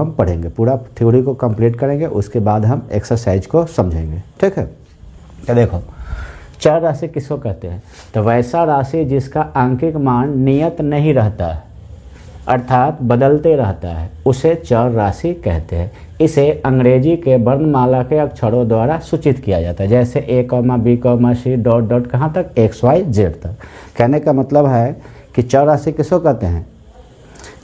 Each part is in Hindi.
हम पढ़ेंगे, पूरा थ्योरी को कंप्लीट करेंगे, उसके बाद हम एक्सरसाइज को समझेंगे। ठीक है, तो देखो चर राशि किसको कहते हैं? तो वैसा राशि जिसका आंकिक मान नियत नहीं रहता है, अर्थात बदलते रहता है, उसे चर राशि कहते हैं। इसे अंग्रेजी के वर्णमाला के अक्षरों द्वारा सूचित किया जाता है, जैसे A, B, C dot dot कहाँ तक, XYZ तक। कहने का मतलब है कि चर राशि किसको कहते हैं?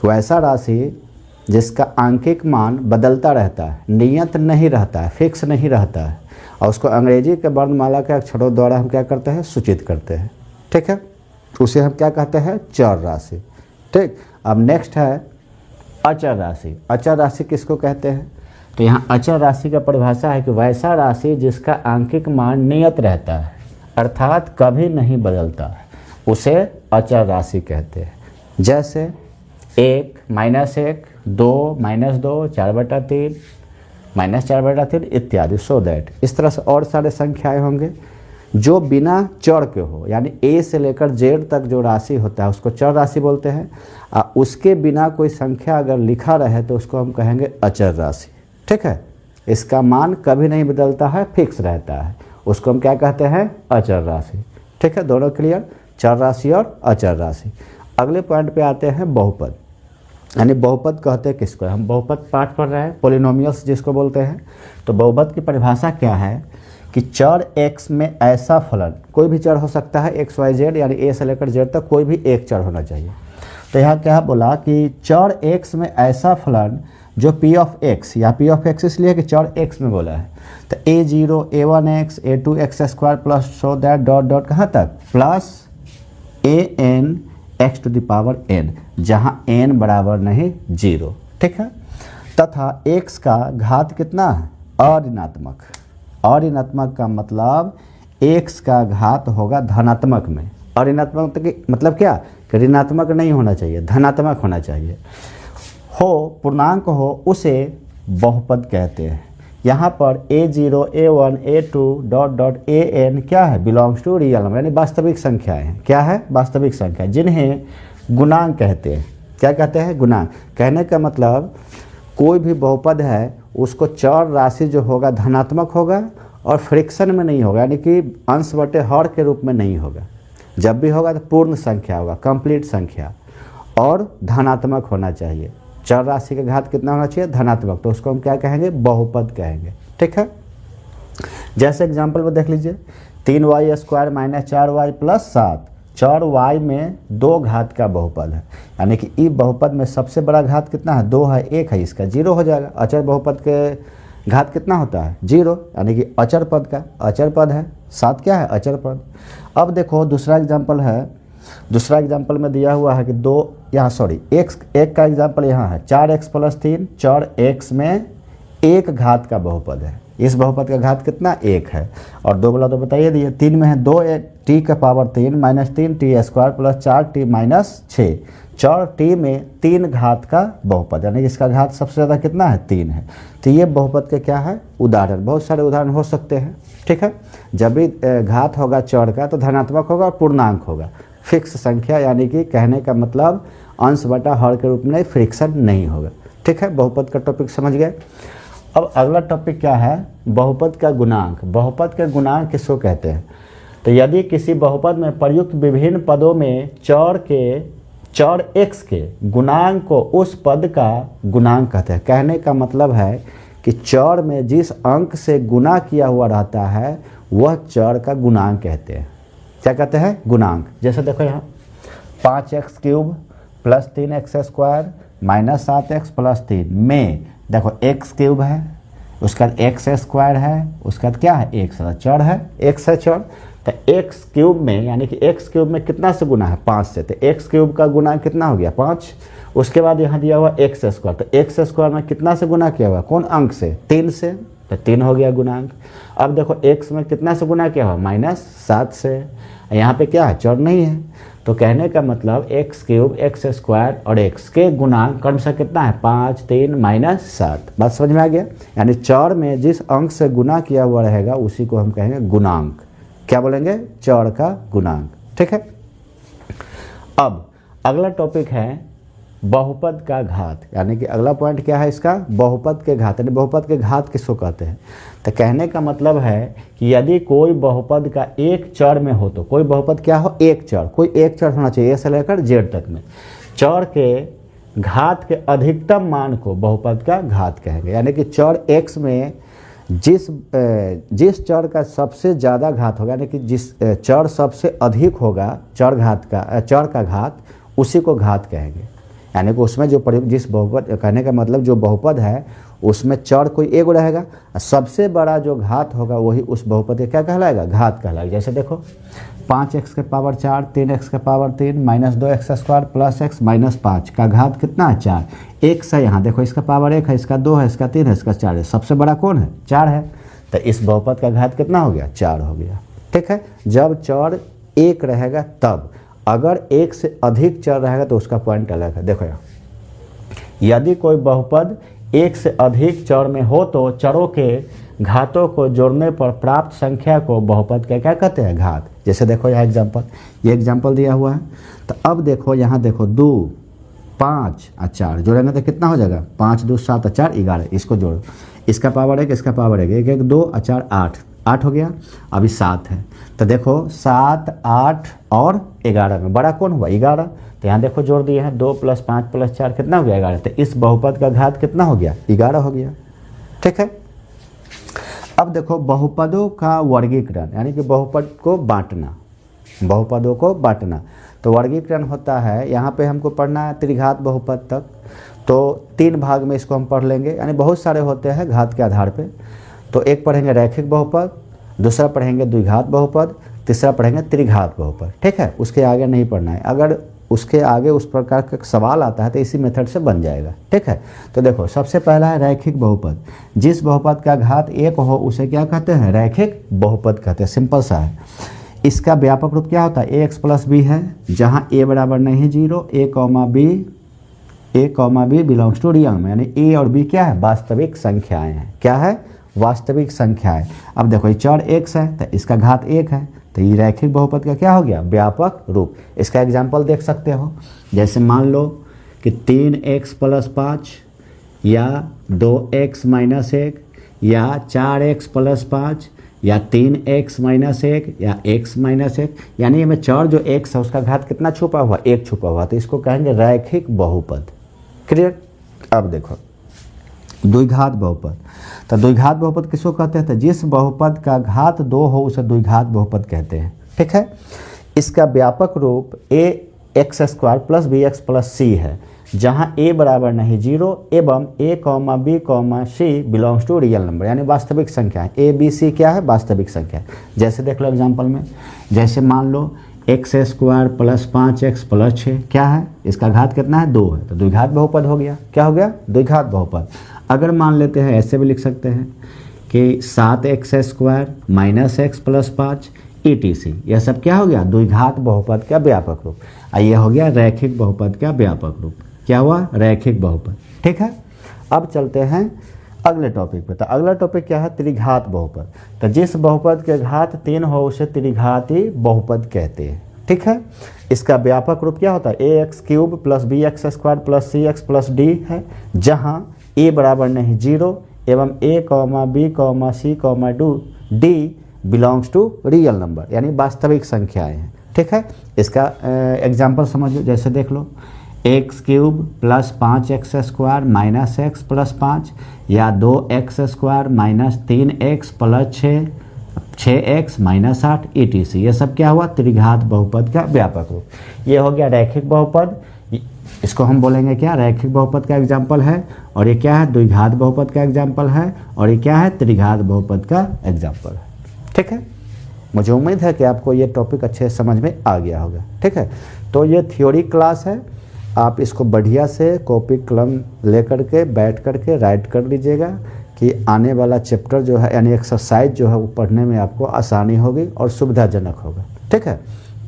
वैसा राशि जिसका आंकिक मान बदलता रहता है, नियत नहीं रहता है, फिक्स नहीं रहता है, और उसको अंग्रेजी के वर्णमाला के अक्षरों द्वारा हम क्या करते हैं? सूचित करते हैं। ठीक है, उसे हम क्या कहते हैं? चर राशि। ठीक, अब नेक्स्ट है अचर राशि। अचर राशि किसको कहते हैं? तो यहाँ अचर राशि का परिभाषा है कि वैसा राशि जिसका आंकिक मान नियत रहता है, अर्थात कभी नहीं बदलता है, उसे अचर राशि कहते हैं। जैसे 1, -1, 2, -2, 4/3, -4/3 इत्यादि। सो दैट इस तरह से और सारे संख्याएं होंगे जो बिना चर के हो, यानी A से लेकर Z तक जो राशि होता है उसको चर राशि बोलते हैं। उसके बिना कोई संख्या अगर लिखा रहे तो उसको हम कहेंगे अचर राशि। ठीक है, इसका मान कभी नहीं बदलता है, फिक्स रहता है, उसको हम क्या कहते हैं? अचर राशि। ठीक है, दोनों क्लियर, चर राशि और अचर राशि। अगले पॉइंट पे आते हैं बहुपद। यानी बहुपद कहते हैं किसको? हम बहुपद पाठ पढ़ रहे हैं, पोलिनोमियल्स जिसको बोलते हैं। तो बहुपद की परिभाषा क्या है कि चर x में ऐसा फलन, कोई भी चर हो सकता है XYZ, यानी A से लेकर Z तक कोई भी एक चर होना चाहिए। तो यहाँ क्या बोला कि चर x में ऐसा फलन जो P ऑफ x, या P ऑफ x इसलिए कि चर x में बोला है, तो A0, A1x, A2x² plus so that dot dot कहाँ तक, plus AN x to the power n, जहाँ n बराबर नहीं 0। ठीक है, तथा x का घात कितना है? अऋणात्मक। अऋणात्मक का मतलब x का घात होगा धनात्मक में। अऋणात्मक मतलब क्या? कि ऋणात्मक नहीं होना चाहिए, धनात्मक होना चाहिए। हो पूर्णांक हो उसे बहुपद कहते हैं। यहाँ पर A0, A1, A2 dot dot AN क्या है? बिलोंग्स टू रियल नंबर, यानी वास्तविक संख्याएं हैं। क्या है? वास्तविक संख्या, जिन्हें गुणांक कहते हैं। क्या कहते हैं? गुणांक। कहने का मतलब कोई भी बहुपद है उसको चर राशि जो होगा धनात्मक होगा और फ्रैक्शन में नहीं होगा, यानी कि अंश बटे हर के रूप में नहीं होगा। जब भी होगा तो पूर्ण संख्या होगा, कंप्लीट संख्या, और धनात्मक होना चाहिए। चर राशि का घात कितना होना चाहिए? धनात्मक। तो उसको हम क्या कहेंगे? बहुपद कहेंगे। ठीक है, जैसे एग्जाम्पल में देख लीजिए, 3y² - 4y + 7। चर y में 2 घात का बहुपद है, यानी कि इस बहुपद में सबसे बड़ा घात कितना है? 2 है, 1 है, इसका 0 हो जाएगा। अचर बहुपद के घात कितना होता है? 0, यानी कि अचर पद का अचर पद है। 7 क्या है? अचर पद। अब देखो दूसरा एग्जाम्पल है, दूसरा एग्जाम्पल में दिया हुआ है कि एक का एग्जाम्पल यहाँ है 4x + 3। चर x में 1 घात का बहुपद है, इस बहुपद का घात कितना? 1 है, और 2 बोला तो बताइए दिए। 3 में है 2t का पावर 3 - 3t² + 4t - 6। चर t में 3 घात का बहुपद, यानी इसका घात सबसे ज़्यादा कितना है? 3 है। तो ये बहुपद के क्या है? उदाहरण। बहुत सारे उदाहरण हो सकते हैं। ठीक है, जब भी घात होगा चर का तो धनात्मक होगा और पूर्णांक होगा, फिक्स संख्या, यानी कि कहने का मतलब अंश बटा हर के रूप में फ्रिक्शन नहीं होगा। ठीक है, बहुपद का टॉपिक समझ गए। अब अगला टॉपिक क्या है? बहुपद का गुणांक। बहुपद के गुणांक किसको कहते हैं? तो यदि किसी बहुपद में प्रयुक्त विभिन्न पदों में चर x के गुणांक को उस पद का गुणांक कहते हैं। कहने का मतलब है कि चर में जिस अंक से गुणा किया हुआ रहता है वह चर का गुणांक कहते हैं। क्या कहते हैं? गुणांक। जैसे देखो यहाँ 5x³ + 3x² - 7x + 3 में देखो x³ है, उसका x² है, उसका क्या है? x चर है, x है चर। तो x³ में, यानी कि x³ में कितना से गुना है? 5 से। तो x³ का गुणांक कितना हो गया? 5। उसके बाद यहाँ दिया हुआ x², तो x² में कितना से गुना किया हुआ? कौन अंक से? 3 से, तो 3 हो गया गुणांक। अब देखो x में कितना से गुना किया हुआ? -7 से। यहाँ पे क्या है? चर नहीं है। तो कहने का मतलब x³ x² और x के गुणांक क्रमशः कितना है? 5, 3 - 7। बात समझ में आ गया? यानी चर में जिस अंक से गुना किया हुआ रहेगा उसी को हम कहेंगे गुणांक। क्या बोलेंगे? चर का गुणांक। ठीक है, अब अगला टॉपिक है बहुपद का घात, यानी कि अगला पॉइंट क्या है इसका, बहुपद के घात, यानी बहुपद के घात किसको कहते हैं। तो कहने का मतलब है कि यदि कोई बहुपद का एक चर में हो, तो कोई बहुपद क्या हो, एक चर, कोई एक चर होना चाहिए ए से लेकर जेड तक में, चर के घात के अधिकतम मान को बहुपद का घात कहेंगे। यानी कि चर x में जिस चर का सबसे ज़्यादा घात होगा, यानी कि जिस चर सबसे अधिक होगा चर का घात, उसी को घात कहेंगे। यानी कि उसमें जो प्रयोग, जिस बहुपद, कहने का मतलब जो बहुपद है उसमें चर कोई एक रहेगा, सबसे बड़ा जो घात होगा वही उस बहुपद का क्या कहलाएगा, घात कहलाएगा। जैसे देखो 5x के पावर 4, 3x के पावर 3, -2x² प्लस x -5 का घात कितना है, 4। x है यहाँ देखो, इसका पावर 1 है, इसका 2 है, इसका 3 है, इसका 4 है, सबसे बड़ा कौन है, 4 है। तो इस बहुपद का घात कितना हो गया, 4 हो गया। ठीक है, जब चर एक रहेगा तब, अगर एक से अधिक चर रहेगा तो उसका पॉइंट अलग है। देखो यहाँ, यदि कोई बहुपद एक से अधिक चर में हो तो चरों के घातों को जोड़ने पर प्राप्त संख्या को बहुपद का क्या कहते हैं, घात। जैसे देखो यहाँ एग्जाम्पल, ये एग्जाम्पल दिया हुआ है। तो अब देखो यहाँ देखो 2, 5 और 4 जोड़ेंगे तो कितना हो जाएगा, 5 2 7 और 4 11, इसको जोड़ो, इसका पावर 1, इसका पावर 1, 1 1 2 और 4 8 हो गया। अभी 7 है, तो देखो 7 8 और 11 में बड़ा कौन हुआ, 11। तो यहाँ देखो जोड़ दिए हैं, 2 + 5 + 4 कितना हो गया, 11। तो इस बहुपद का घात कितना हो गया, 11 हो गया। ठीक है, अब देखो बहुपदों का वर्गीकरण, यानी कि बहुपद को बांटना, बहुपदों को बांटना। तो वर्गीकरण होता है, यहाँ पे हमको पढ़ना है त्रिघात बहुपद तक, तो 3 भाग में इसको हम पढ़ लेंगे, यानी बहुत सारे होते हैं घात के आधार पे। तो एक पढ़ेंगे रैखिक बहुपद, दूसरा पढ़ेंगे द्विघात बहुपद, तीसरा पढ़ेंगे त्रिघात बहुपद। ठीक है, उसके आगे नहीं पढ़ना है, अगर उसके आगे उस प्रकार का सवाल आता है तो इसी मेथड से बन जाएगा। ठीक है, तो देखो सबसे पहला है रैखिक बहुपद। जिस बहुपद का घात 1 हो उसे क्या कहते हैं, रैखिक बहुपद कहते हैं। सिंपल सा है। इसका व्यापक रूप क्या होता है, ax + b है, जहाँ a बराबर नहीं 0, a, b belongs to real में, यानी a और b क्या है, वास्तविक संख्याएं हैं। क्या है, वास्तविक संख्याएं। अब देखो ये चर x है तो इसका घात 1 है, तो ये रैखिक बहुपद का क्या हो गया, व्यापक रूप। इसका एग्जाम्पल देख सकते हो, जैसे मान लो कि 3x + 5 या 2x - 1 या 4x + 5 या 3x - 1 या x - 1, यानी में चर जो x है उसका घात कितना छुपा हुआ, 1 छुपा हुआ, तो इसको कहेंगे रैखिक बहुपद। क्लियर। अब देखो द्विघात बहुपद। तो द्विघात बहुपद किसको कहते हैं, तो जिस बहुपद का घात 2 हो उसे द्विघात बहुपद कहते हैं। ठीक है, इसका व्यापक रूप ax² + bx + c है, जहाँ a बराबर नहीं 0 एवं a, b, c belongs to real number, यानी वास्तविक संख्या है। a, b, c क्या है, वास्तविक संख्या है। जैसे देख लो एग्जाम्पल में, जैसे मान लो x² + 5x + 6 क्या है, इसका घात कितना है, 2 है, तो द्विघात बहुपद हो गया। क्या हो गया, द्विघात बहुपद। अगर मान लेते हैं, ऐसे भी लिख सकते हैं कि 7x² - x + 5 etc, यह सब क्या हो गया, द्विघात बहुपद का व्यापक रूप। ये हो गया रैखिक बहुपद का व्यापक रूप। क्या हुआ, रैखिक बहुपद। ठीक है, अब चलते हैं अगले टॉपिक पे। तो अगला टॉपिक क्या है, त्रिघात बहुपद। तो जिस बहुपद के घात 3 हो उसे त्रिघाती बहुपद कहते हैं। ठीक है, इसका व्यापक रूप क्या होता है, ax³ + bx² + cx + d है, जहाँ a बराबर नहीं 0 एवं a, b, c, d belongs to real number, यानी वास्तविक संख्याएं हैं। ठीक है, इसका एग्जाम्पल समझो, जैसे देख लो x³ + 5x² - x + 5 या 2x² - 3x + 6x - 8 etc, ये सब क्या हुआ, त्रिघात बहुपद का व्यापक रूप। ये हो गया रैखिक बहुपद, इसको हम बोलेंगे क्या, रैखिक बहुपद का एग्जाम्पल है। और ये क्या है, द्विघात बहुपद का एग्जाम्पल है। और ये क्या है, त्रिघात बहुपद का एग्जाम्पल है। ठीक है, मुझे उम्मीद है कि आपको ये टॉपिक अच्छे से समझ में आ गया होगा। ठीक है, तो ये थ्योरी क्लास है, आप इसको बढ़िया से कॉपी कलम लेकर के बैठ कर के राइट कर लीजिएगा कि आने वाला चैप्टर जो है, यानी एक्सरसाइज जो है वो पढ़ने में आपको आसानी होगी और सुविधाजनक होगा। ठीक है,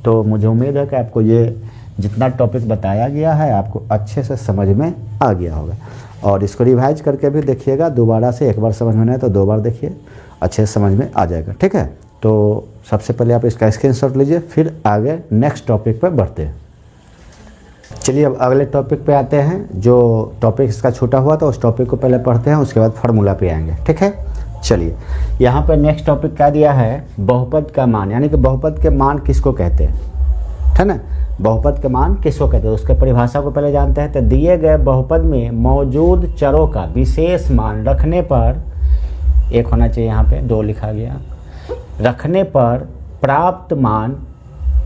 तो मुझे उम्मीद है कि आपको ये जितना टॉपिक बताया गया है आपको अच्छे से समझ में आ गया होगा। और इसको रिवाइज करके भी देखिएगा दोबारा से, एक बार समझ में नहीं तो 2 बार देखिए, अच्छे से समझ में आ जाएगा। ठीक है, तो सबसे पहले आप इसका स्क्रीनशॉट लीजिए, फिर आगे नेक्स्ट टॉपिक पर बढ़ते हैं। चलिए अब अगले टॉपिक पे आते हैं। जो टॉपिक इसका छोटा हुआ था उस टॉपिक को पहले पढ़ते हैं, उसके बाद फार्मूला पे आएंगे। ठीक है, चलिए यहाँ पर नेक्स्ट टॉपिक क्या दिया है, बहुपद का मान, यानी कि बहुपद के मान किसको कहते हैं, है ना। बहुपद के मान किसको कहते हैं, उसके परिभाषा को पहले जानते हैं। तो दिए गए बहुपद में मौजूद चरों का विशेष मान रखने पर, एक होना चाहिए यहाँ पे, 2 लिखा गया, रखने पर प्राप्त मान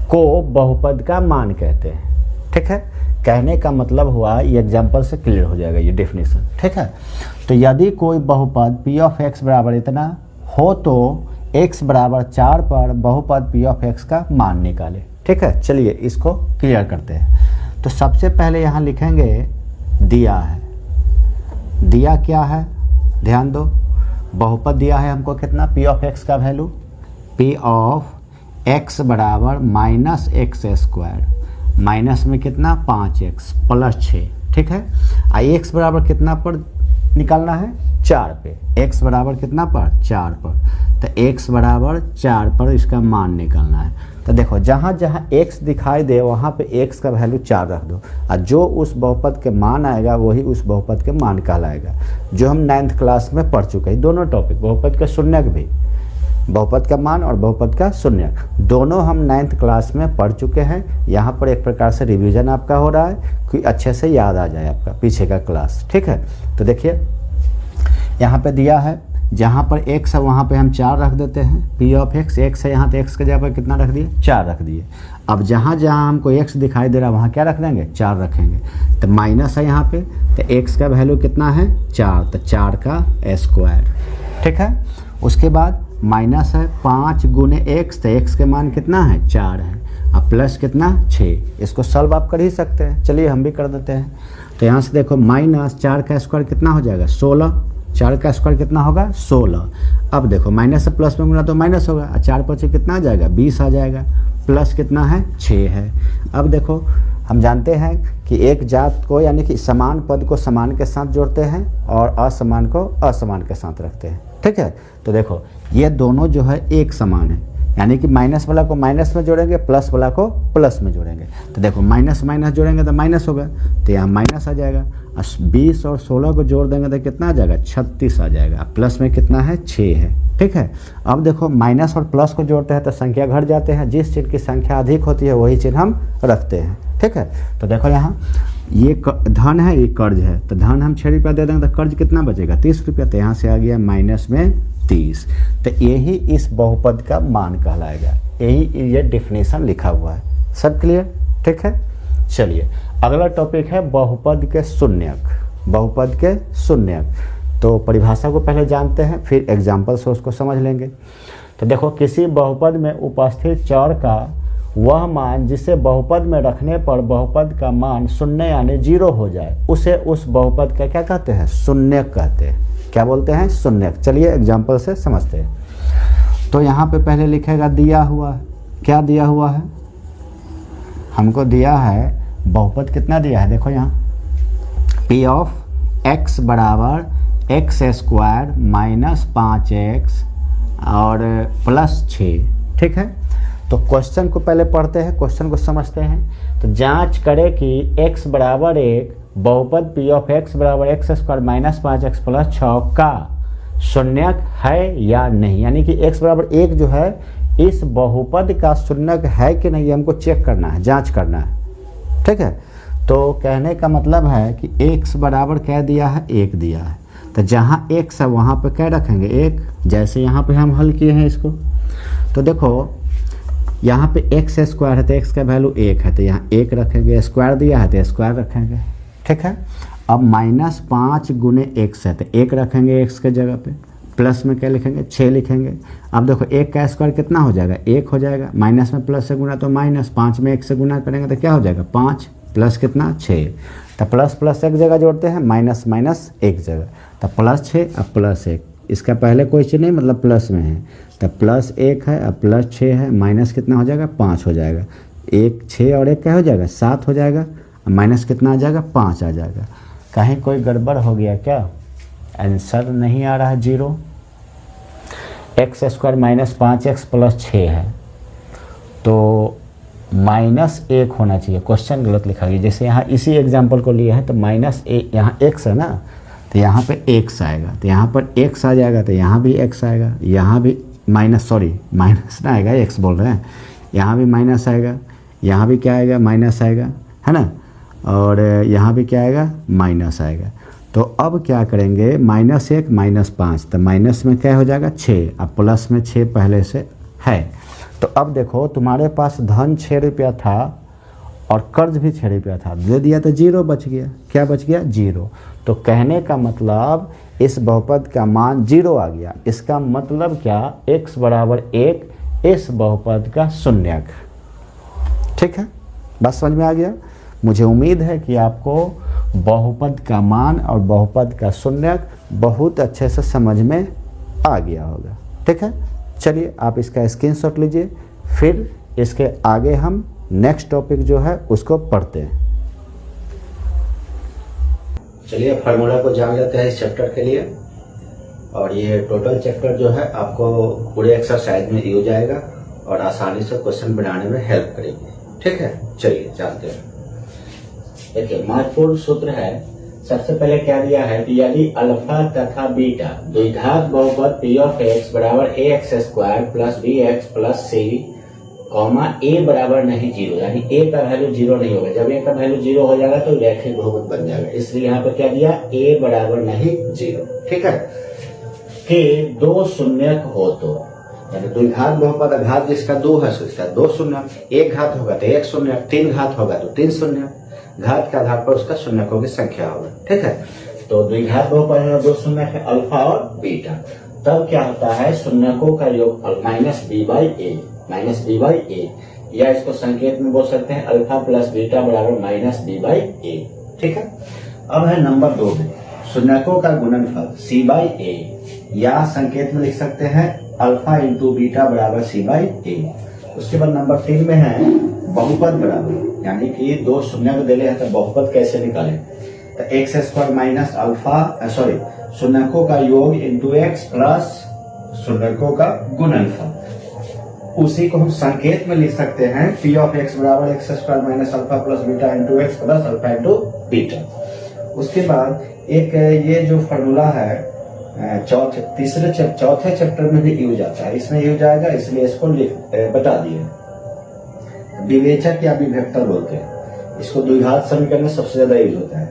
को बहुपद का मान कहते हैं। ठीक है, कहने का मतलब हुआ, ये एग्जाम्पल से क्लियर हो जाएगा ये डेफिनेशन। ठीक है, तो यदि कोई बहुपद p ऑफ x बराबर इतना हो तो x बराबर 4 पर बहुपद p ऑफ x का मान निकाले। ठीक है, चलिए इसको क्लियर करते हैं। तो सबसे पहले यहाँ लिखेंगे दिया है, दिया क्या है, ध्यान दो, बहुपद दिया है हमको कितना, p ऑफ x का वैल्यू, p ऑफ x बराबर माइनस एक्स स्क्वायर, माइनस में कितना 5x प्लस 6। ठीक है, x बराबर कितना पर निकालना है, 4 पे, x बराबर कितना पर, 4 पर, तो x बराबर 4 पर इसका मान निकालना है। तो देखो जहाँ जहाँ x दिखाई दे वहाँ पे x का वैल्यू 4 रख दो, और जो उस बहुपद के मान आएगा वही उस बहुपद के मान कहलाएगा, जो हम 9th क्लास में पढ़ चुके हैं। दोनों टॉपिक, बहुपद के शून्यक भी, बहुपद का मान और बहुपद का शून्यक, दोनों हम 9th क्लास में पढ़ चुके हैं। यहाँ पर एक प्रकार से रिवीजन आपका हो रहा है कि अच्छे से याद आ जाए आपका पीछे का क्लास। ठीक है, तो देखिए यहाँ पे दिया है, जहाँ पर x है वहाँ पे हम 4 रख देते हैं, p ऑफ x, x है यहाँ तो x के जगह पर कितना रख दिए, 4 रख दिए। अब जहाँ जहाँ हमको x दिखाई दे रहा है वहाँ क्या रख देंगे, 4 रखेंगे। तो माइनस है यहाँ पे, तो x का वैल्यू कितना है, 4, तो 4 का स्क्वायर। ठीक है, उसके बाद माइनस है 5 गुने x, तो x के मान कितना है, 4 है, अब प्लस कितना 6। इसको सॉल्व आप कर ही सकते हैं, चलिए हम भी कर देते हैं। तो यहाँ से देखो माइनस 4 का स्क्वायर कितना हो जाएगा, 16, 4 का स्क्वायर कितना होगा, 16। अब देखो माइनस से प्लस में गुना तो माइनस होगा, 4 पर 6 कितना आ जाएगा, 20 आ जाएगा, प्लस कितना है, 6 है। अब देखो हम जानते हैं कि एक जात को, यानी कि समान पद को समान के साथ जोड़ते हैं और असमान को असमान के साथ रखते हैं। ठीक है, तो देखो ये दोनों जो है एक समान है, यानी कि माइनस वाला को माइनस में जोड़ेंगे, प्लस वाला को प्लस में जोड़ेंगे। तो देखो माइनस माइनस जोड़ेंगे तो माइनस होगा, तो यहाँ माइनस आ जाएगा, 20 और 16 को जोड़ देंगे तो कितना आ जाएगा, 36 आ जाएगा, प्लस में कितना है, 6 है। ठीक है, अब देखो माइनस और प्लस को जोड़ते हैं तो संख्या घट जाते हैं, जिस चिन्ह की संख्या अधिक होती है वही चिन्ह हम रखते हैं। ठीक है, तो देखो यहाँ ये धन है, ये कर्ज है, तो धन हम 6 रुपया दे देंगे तो कर्ज कितना बचेगा, 30 रुपया, तो यहाँ से आ गया माइनस में 30। तो यही इस बहुपद का मान कहलाएगा, यही ये डेफिनेशन लिखा हुआ है। सब क्लियर, ठीक है। चलिए अगला टॉपिक है बहुपद के शून्यक, बहुपद के शून्यक। तो परिभाषा को पहले जानते हैं, फिर एग्जाम्पल से उसको समझ लेंगे। तो देखो किसी बहुपद में उपस्थित चर का वह मान जिसे बहुपद में रखने पर बहुपद का मान शून्य यानी 0 हो जाए, उसे उस बहुपद का क्या कहते हैं, शून्यक कहते हैं। क्या बोलते हैं, शून्यक। चलिए एग्जाम्पल से समझते हैं। तो यहाँ पे पहले लिखेगा दिया हुआ, क्या दिया हुआ है, हमको दिया है बहुपद कितना दिया है, देखो यहाँ p ऑफ x बराबर एक्स स्क्वायर माइनस 5x और प्लस 6। ठीक है, तो क्वेश्चन को पहले पढ़ते हैं, क्वेश्चन को समझते हैं। तो जांच करें कि x बराबर 1 बहुपद p ऑफ x बराबर x square minus 5x plus 6 का शून्यक है या नहीं, यानी कि x बराबर 1 जो है इस बहुपद का शून्यक है कि नहीं, हमको चेक करना है, जांच करना है। ठीक है, तो कहने का मतलब है कि x बराबर क्या दिया है, 1 दिया है, तो जहाँ x है वहाँ पे क्या रखेंगे, 1। जैसे यहाँ पे हम हल किए हैं इसको, तो देखो यहाँ पे एक्स स्क्वायर है तो x का वैल्यू 1 है, तो यहाँ 1 रखेंगे, स्क्वायर दिया है तो स्क्वायर रखेंगे। ठीक है, अब माइनस 5 गुने x है तो 1 रखेंगे x के जगह पे, प्लस में क्या लिखेंगे, 6 लिखेंगे। अब देखो 1 का स्क्वायर कितना हो जाएगा, 1 हो जाएगा, माइनस में प्लस से गुना तो माइनस, 5 में 1 से गुना करेंगे तो क्या हो जाएगा, 5 प्लस कितना 6, तो प्लस प्लस एक जगह जोड़ते हैं, माइनस माइनस एक जगह, तो प्लस 6 अब प्लस 1, इसका पहले कोई चीज़ नहीं मतलब प्लस में है, तो प्लस 1 है, अब प्लस 6 है, माइनस कितना हो जाएगा, 5 हो जाएगा, 1 6 और 1 क्या हो जाएगा, 7 हो जाएगा, माइनस कितना आ जाएगा, 5 आ जाएगा। कहीं कोई गड़बड़ हो गया क्या, आंसर नहीं आ रहा है 0। X square minus 5x plus 6 है, तो -1 होना चाहिए, क्वेश्चन गलत लिखा गया। जैसे यहाँ इसी एग्जाम्पल को लिया है तो -1, यहाँ x है ना, तो यहाँ पे x आएगा, तो यहाँ पर x आ जाएगा, तो यहाँ भी x आएगा, यहाँ भी माइनस ना आएगा, x बोल रहे हैं, यहाँ भी माइनस आएगा, यहाँ भी क्या आएगा, माइनस आएगा, है ना, और यहाँ भी क्या आएगा, माइनस आएगा। तो अब क्या करेंगे, -1 -5, तो माइनस में क्या हो जाएगा, 6, अब प्लस में 6 पहले से है। तो अब देखो तुम्हारे पास धन 6 रुपया था और कर्ज भी 6 रुपया था, दे दिया तो 0 बच गया। क्या बच गया, 0। तो कहने का मतलब इस बहुपद का मान 0 आ गया। इसका मतलब क्या, x बराबर 1 इस बहुपद का शून्यक। ठीक है, बात समझ में आ गया। मुझे उम्मीद है कि आपको बहुपद का मान और बहुपद का शून्यक बहुत अच्छे से समझ में आ गया होगा। ठीक है, चलिए आप इसका स्क्रीनशॉट लीजिए, फिर इसके आगे हम नेक्स्ट टॉपिक जो है उसको पढ़ते हैं। चलिए फार्मूला को जान लेते हैं इस चैप्टर के लिए, और ये टोटल चैप्टर जो है आपको पूरे एक्सरसाइज में यूज आएगा और आसानी से क्वेश्चन बनाने में हेल्प करेगी। ठीक है, चलिए जानते हैं। देखिए महत्वपूर्ण सूत्र है, सबसे पहले क्या दिया है कि यदि अल्फा तथा बीटा द्विघात बहुपद p ऑफ x बराबर ax² plus bx plus c comma a बराबर नहीं 0, यानी a का वैल्यू 0 नहीं होगा। जब a का वैल्यू 0 हो जाएगा तो रैखिक बहुपद बन जाएगा, इसलिए यहाँ पर क्या दिया, a बराबर नहीं 0। ठीक है, कि 2 शून्यक हो तो, यानी द्विघात बहुपद घात जिसका 2 है उसका 2 शून्यक, 1 घात होगा तो 1 शून्यक, 3 घात होगा तो 3 शून्यक, घात के आधार पर उसका शून्यकों की संख्या होगा। ठीक है, तो द्विघात बहुपद में 2 शून्यक है, अल्फा और बीटा। तब क्या होता है, शून्यकों का योग -b/a, या इसको संकेत में बोल सकते हैं अल्फा प्लस बीटा बराबर -b/a। ठीक है, अब है नंबर 2 में शून्यकों का गुणनफल c/a, या संकेत में लिख सकते हैं अल्फा इंटू बीटा बराबर c/a। उसके बाद नंबर 3 में है बहुपद बराबर, यानी कि 2 शून्यक दे हैं तो बहुपद कैसे निकालें, तो x² माइनस अल्फा शून्यकों का योग इंटू x प्लस शून्यकों का गुणनफल। उसी को हम संकेत में लिख सकते हैं p ऑफ x बराबर x² minus alpha plus beta into x plus alpha into beta. उसके बाद एक ये जो फॉर्मूला है चौथे चैप्टर में भी यूज आता है, इसमें यूज आएगा, इसलिए इसको बता दिए। विवेचक या विभक्तर बोलते हैं इसको, द्विघात समीकरण में सबसे ज्यादा यूज होता है।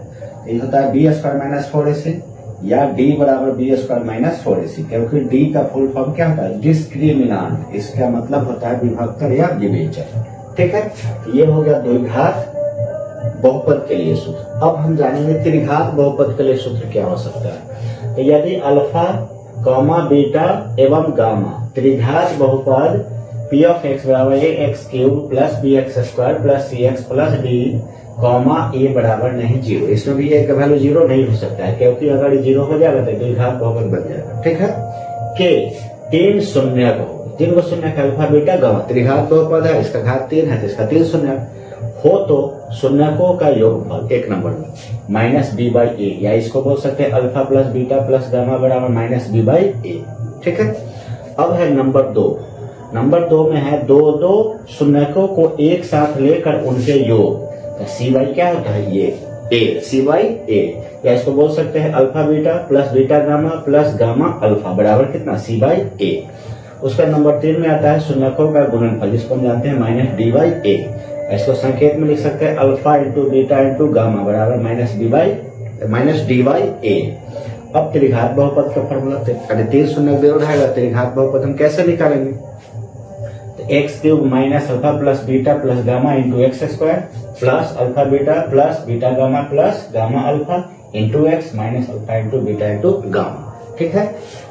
ये होता है b² माइनस 4ac या d बराबर b² माइनस 4ac, क्योंकि d का फुल फॉर्म क्या होता है, डिस्क्रिमिनांट। इसका मतलब होता है विभक्तर या विवेचक। ठीक है, ये हो गया द्विघात बहुपद के लिए सूत्र। अब हम जानेंगे त्रिघात बहुपद के लिए सूत्र क्या हो सकता है। तो यदि अल्फा कॉमा बीटा एवं गामा त्रिघात बहुपद p ऑफ x बराबर ax³ plus bx² plus cx plus d comma a बराबर नहीं 0, इसमें भी a का वैल्यू 0 नहीं हो सकता है, क्योंकि अगर ये 0 हो जाएगा तो द्विघात बहुपद बन जाएगा। ठीक है, के 3 शून्यक हो, 3 को शून्यक अल्फा बीटा गामा, त्रिघात बहुपद है, इसका घात 3 है तो इसका 3 शून्यक हो तो शून्यकों का योगफल 1 नंबर में -b/a, या इसको बोल सकते हैं alpha plus beta plus gamma बराबर -b/a। ठीक है, अब है नंबर 2। नंबर 2 में है दो शून्यकों को एक साथ लेकर उनके योग, तो c/ क्या होता है, ये a, c/a, या इसको बोल सकते हैं alpha beta plus beta gamma plus gamma alpha बराबर कितना, c/a। उसका नंबर 3 में आता है शून्यकों का गुणनफल, जिसको हम जानते हैं -d/a, इसको संकेत में लिख सकते हैं alpha into beta into gamma बराबर -d/a। अब त्रिघात बहुपद का फॉर्मूला, 3 शून्यक दे रहेगा, त्रिघात बहुपद हम कैसे निकालेंगे, तो x³ minus alpha plus beta plus gamma into x² plus alpha beta plus beta gamma plus gamma alpha into x minus alpha into beta into gamma. ठीक है,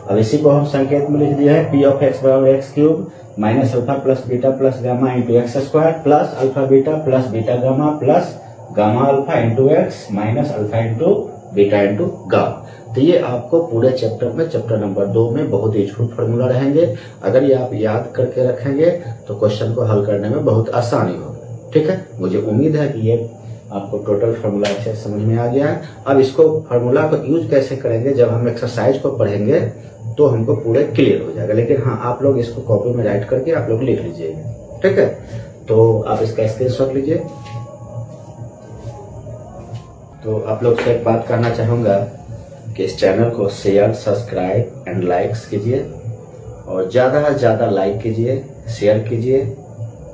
अब इसी को हम संकेत में लिख दिया है p ऑफ x बराबर x³ minus alpha plus beta plus gamma into x² plus alpha beta plus beta gamma plus gamma alpha into x minus alpha into beta into gamma. तो ये आपको पूरे चैप्टर में, चैप्टर नंबर 2 में बहुत यूजफुल फार्मूला रहेंगे। अगर ये आप याद करके रखेंगे तो क्वेश्चन को हल करने में बहुत आसानी होगी। ठीक है, मुझे उम्मीद है कि ये आपको टोटल फार्मूला अच्छे से समझ में आ गया है। अब इसको फार्मूला को यूज कैसे करेंगे, जब हम एक्सरसाइज को पढ़ेंगे तो हमको पूरे क्लियर हो जाएगा। लेकिन हाँ, आप लोग इसको कॉपी में राइट करके आप लोग लिख लीजिएगा। ठीक है, तो आप इसका स्क्रीनशॉट लीजिए। तो आप लोग से एक बात करना चाहूँगा कि इस चैनल को शेयर, सब्सक्राइब एंड लाइक्स कीजिए और ज़्यादा से ज़्यादा लाइक कीजिए, शेयर कीजिए,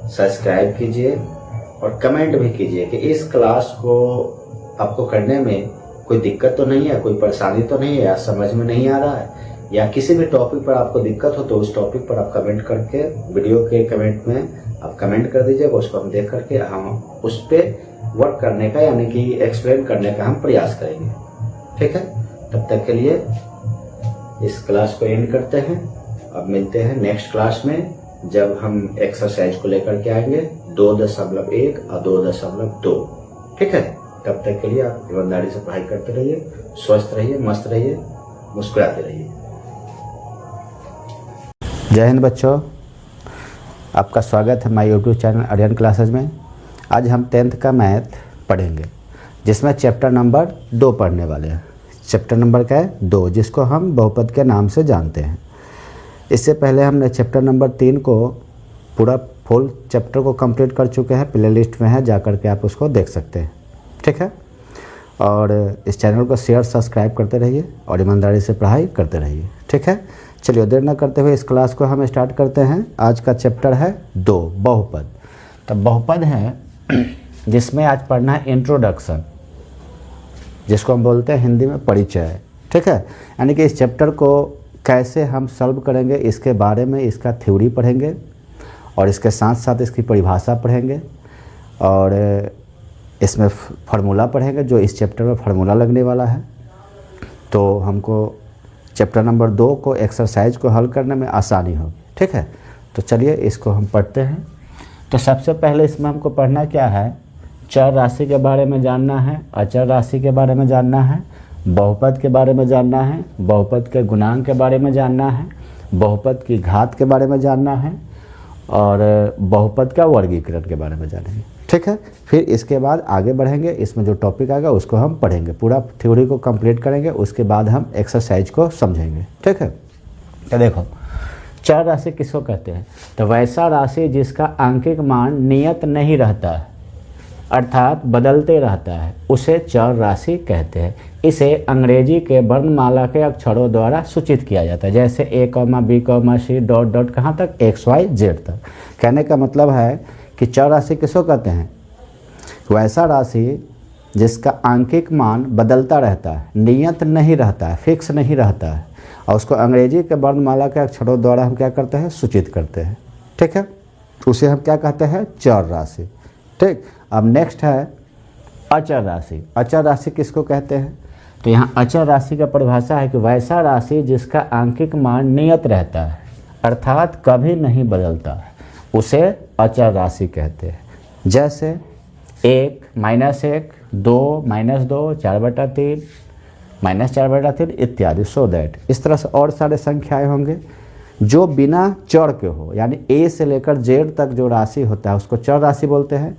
सब्सक्राइब कीजिए और कमेंट भी कीजिए कि इस क्लास को आपको करने में कोई दिक्कत तो नहीं है, कोई परेशानी तो नहीं है, या समझ में नहीं आ रहा है, या किसी भी टॉपिक पर आपको दिक्कत हो तो उस टॉपिक पर आप कमेंट करके वीडियो के कमेंट में आप कमेंट कर दीजिएगा। उसको हम देख करके हम उस पर वर्क करने का यानी कि एक्सप्लेन करने का हम प्रयास करेंगे। ठीक है, तब तक के लिए इस क्लास को एंड करते हैं। अब मिलते हैं नेक्स्ट क्लास में, जब हम एक्सरसाइज को लेकर के आएंगे 2.1 और 2.2। ठीक है, तब तक के लिए आप ईमानदारी से पढ़ाई करते रहिए, स्वस्थ रहिए, मस्त रहिए, मुस्कुराते रहिए। जय हिंद बच्चों, आपका स्वागत है my YouTube channel Aryan classes में। आज हम 10th का मैथ पढ़ेंगे, जिसमें चैप्टर नंबर 2 पढ़ने वाले हैं। चैप्टर नंबर क्या है? 2, जिसको हम बहुपद के नाम से जानते हैं। इससे पहले हमने चैप्टर नंबर 3 को पूरा फुल चैप्टर को कंप्लीट कर चुके हैं, प्ले लिस्ट में है, जा कर के आप उसको देख सकते हैं। ठीक है, और इस चैनल को शेयर, सब्सक्राइब करते रहिए और ईमानदारी से पढ़ाई करते रहिए। ठीक है, चलिए देर न करते हुए इस क्लास को हम स्टार्ट करते हैं। आज का चैप्टर है 2, बहुपद। तो बहुपद है जिसमें आज पढ़ना है इंट्रोडक्शन, जिसको हम बोलते हैं हिंदी में परिचय। ठीक है, यानी कि इस चैप्टर को कैसे हम सॉल्व करेंगे इसके बारे में, इसका थ्योरी पढ़ेंगे और इसके साथ साथ इसकी परिभाषा पढ़ेंगे और इसमें फार्मूला पढ़ेंगे, जो इस चैप्टर में फार्मूला लगने वाला है। तो हमको चैप्टर नंबर 2 को एक्सरसाइज को हल करने में आसानी होगी। ठीक है, तो चलिए इसको हम पढ़ते हैं। तो सबसे पहले इसमें हमको पढ़ना क्या है? चर राशि के बारे में जानना है, अचर राशि के बारे में जानना है, बहुपद के बारे में जानना है, बहुपद के गुणांक के बारे में जानना है, बहुपद की घात के बारे में जानना है और बहुपद का वर्गीकरण के बारे में जानेंगे। ठीक है, फिर इसके बाद आगे बढ़ेंगे, इसमें जो टॉपिक आएगा उसको हम पढ़ेंगे, पूरा थ्योरी को कंप्लीट करेंगे, उसके बाद हम एक्सरसाइज को समझेंगे। ठीक है, तो देखो चर राशि किसको कहते हैं? तो वैसा राशि जिसका आंकिक मान नियत नहीं रहता है, अर्थात बदलते रहता है, उसे चर राशि कहते हैं। इसे अंग्रेजी के वर्णमाला के अक्षरों द्वारा सूचित किया जाता है, जैसे A, B, C dot dot कहाँ तक, XYZ तक। कहने का मतलब है कि चर राशि किसको कहते हैं? वैसा राशि जिसका आंकिक मान बदलता रहता है, नियत नहीं रहता है, फिक्स नहीं रहता है, और उसको अंग्रेजी के वर्णमाला के अक्षरों द्वारा हम क्या करते हैं? सूचित करते हैं। ठीक है, उसे हम क्या कहते हैं? चर राशि। ठीक, अब नेक्स्ट है अचर राशि। अचर राशि किसको कहते हैं? तो यहाँ अचर राशि का परिभाषा है कि वैसा राशि जिसका आंकिक मान नियत रहता है, अर्थात कभी नहीं बदलता है, उसे अचर राशि कहते हैं। जैसे 1, -1, 2, -2, 4/3, -4/3 इत्यादि। सो दैट इस तरह से और सारे संख्याएं होंगे जो बिना चर के हो, यानी A से लेकर Z तक जो राशि होता है उसको चर राशि बोलते हैं।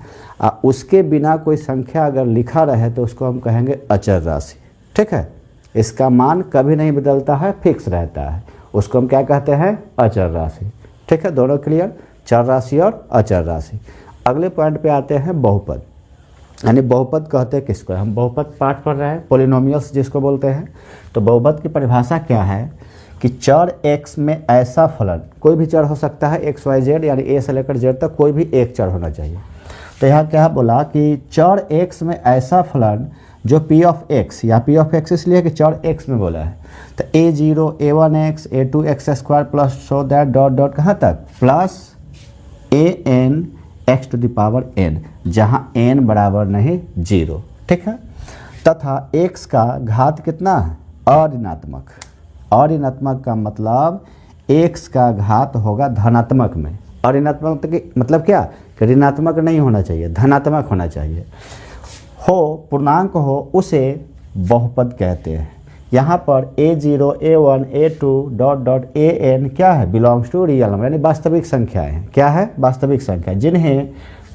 उसके बिना कोई संख्या अगर लिखा रहे तो उसको हम कहेंगे अचर राशि। ठीक है, इसका मान कभी नहीं बदलता है, फिक्स रहता है, उसको हम क्या कहते हैं? अचर राशि। ठीक है, दोनों क्लियर, चर राशि और अचर राशि। अगले पॉइंट पे आते हैं बहुपद। यानी बहुपद कहते हैं किसको? हम बहुपद पाठ पढ़ रहे हैं, पोलिनोमियल्स जिसको बोलते हैं। तो बहुपद की परिभाषा क्या है कि चर x में ऐसा फलन, कोई भी चर हो सकता है XYZ, यानी A से लेकर Z तक कोई भी एक चर होना चाहिए। तो यहाँ क्या बोला कि चर x में ऐसा फलन जो P ऑफ x, या P ऑफ x इसलिए कि चर x में बोला है, तो A0, A1x, A2x² plus so that dot dot कहाँ तक, plus AN x to the power n, जहाँ n बराबर नहीं 0। ठीक है, तथा x का घात कितना है? अऋणात्मक। अऋणात्मक का मतलब x का घात होगा धनात्मक में। अऋणात्मक मतलब क्या? कि ऋणात्मक नहीं होना चाहिए, धनात्मक होना चाहिए। हो पूर्णांक हो उसे बहुपद कहते हैं। यहाँ पर A0, A1, A2 dot dot AN क्या है? बिलोंग्स टू रियल नंबर, यानी वास्तविक संख्याएं हैं। क्या है? वास्तविक संख्या, जिन्हें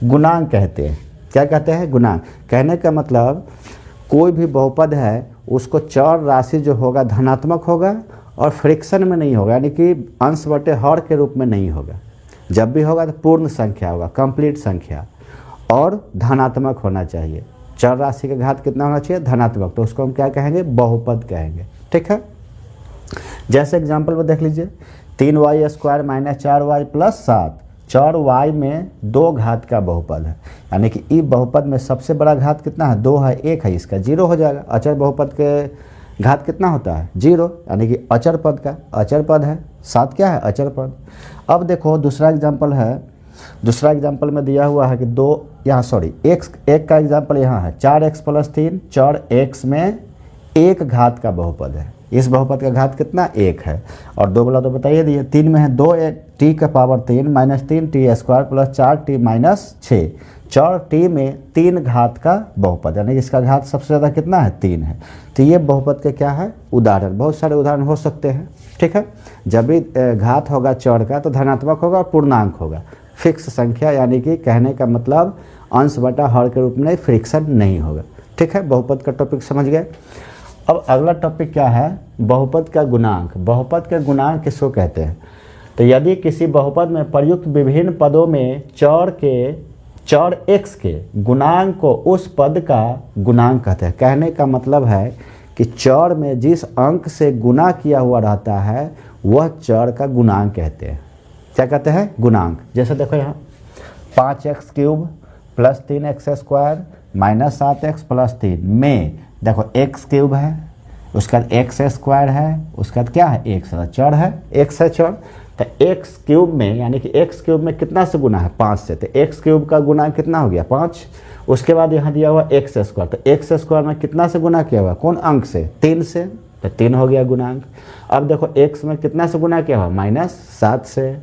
गुणांक कहते हैं। क्या कहते हैं? गुणांक। कहने का मतलब कोई भी बहुपद है उसको चर राशि जो होगा धनात्मक होगा और फ्रैक्शन में नहीं होगा, यानी कि अंश बटे हर के रूप में नहीं होगा। जब भी होगा तो पूर्ण संख्या होगा, कंप्लीट संख्या, और धनात्मक होना चाहिए। चर राशि का घात कितना होना चाहिए? धनात्मक। तो उसको हम क्या कहेंगे? बहुपद कहेंगे। ठीक है, जैसे एग्जाम्पल में देख लीजिए, 3y² - 4y + 7। 4y में 2 घात का बहुपद है, यानी कि ई बहुपद में सबसे बड़ा घात कितना है? 2 है, 1 है, इसका 0 हो जाएगा। अचर बहुपद के घात कितना होता है? 0, यानी कि अचर पद का अचर पद है। 7 क्या है? अचर पद। अब देखो दूसरा एग्जाम्पल है, दूसरा एग्जाम्पल में दिया हुआ है कि एक का एग्जाम्पल यहाँ है 4x + 3। 4x में 1 घात का बहुपद है, इस बहुपद का घात कितना? 1 है। और 2 वाला तो बताइए दिए। 3 में है 2t का पावर 3 - 3t² + 4t - 6। 4t में 3 घात का बहुपद, यानी इसका घात सबसे ज़्यादा कितना है? 3 है। तो ये बहुपद के क्या है? उदाहरण। बहुत सारे उदाहरण हो सकते हैं। ठीक है, जब भी घात होगा चौर का तो धनात्मक होगा और पूर्णांक होगा, फिक्स संख्या, यानी कि कहने का मतलब अंश बटा हर के रूप में फ्रिक्शन नहीं होगा। ठीक है, बहुपद का टॉपिक समझ गए। अब अगला टॉपिक क्या है? बहुपद का गुणांक। बहुपद के गुणांक किसको कहते हैं? तो यदि किसी बहुपद में प्रयुक्त विभिन्न पदों में चर x के गुणांक को उस पद का गुणांक कहते हैं। कहने का मतलब है कि चर में जिस अंक से गुणा किया हुआ रहता है वह चर का गुणांक कहते हैं। क्या कहते हैं? गुणांक। जैसे देखो यहाँ 5x³ + 3x² - 7x + 3 में देखो x³ है, उसका x² है, उसका क्या है? x चर है, x है चर। तो x³ में, यानी कि x³ में कितना से गुना है? 5 से। तो x³ का गुना कितना हो गया? 5। उसके बाद यहाँ दिया हुआ x²। तो x² में कितना से गुना किया हुआ? कौन अंक से? 3 से। तो 3 हो गया गुणांक। अब देखो x में कितना से गुना किया हुआ? -7 से।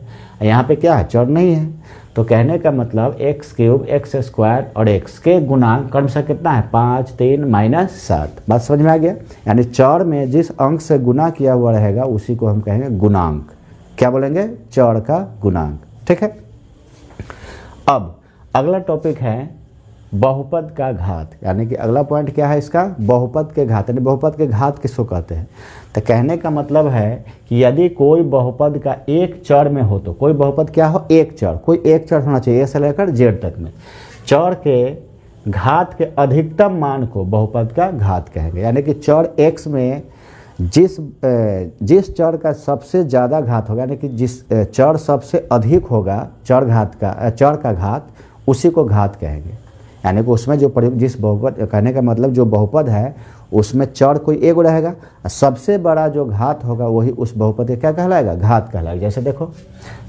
यहाँ पे क्या है? चर नहीं है। तो कहने का मतलब x³ x² और x के गुणांक क्रमशः कितना है? 5 3 -7। बात समझ में आ गया? यानी चर में जिस अंक से गुना किया हुआ रहेगा उसी को हम कहेंगे गुणांक। क्या बोलेंगे? चर का गुणांक। ठीक है, अब अगला टॉपिक है बहुपद का घात, यानी कि अगला पॉइंट क्या है इसका? बहुपद के घात। यानी बहुपद के घात किसको कहते हैं? तो कहने का मतलब है कि यदि कोई बहुपद का एक चर में हो, तो कोई बहुपद क्या हो? एक चर, कोई एक चर होना चाहिए, ए से लेकर जेड तक में। चर के घात के अधिकतम मान को बहुपद का घात कहेंगे। यानी कि चर x में जिस चर का सबसे ज़्यादा घात होगा, यानी कि जिस चर सबसे अधिक होगा चर का घात, उसी को घात कहेंगे। यानी कि उसमें जो जिस बहुपद, कहने का मतलब जो बहुपद है उसमें चर कोई एक रहेगा, सबसे बड़ा जो घात होगा वही उस बहुपद का क्या कहलाएगा? घात कहलाएगा। जैसे देखो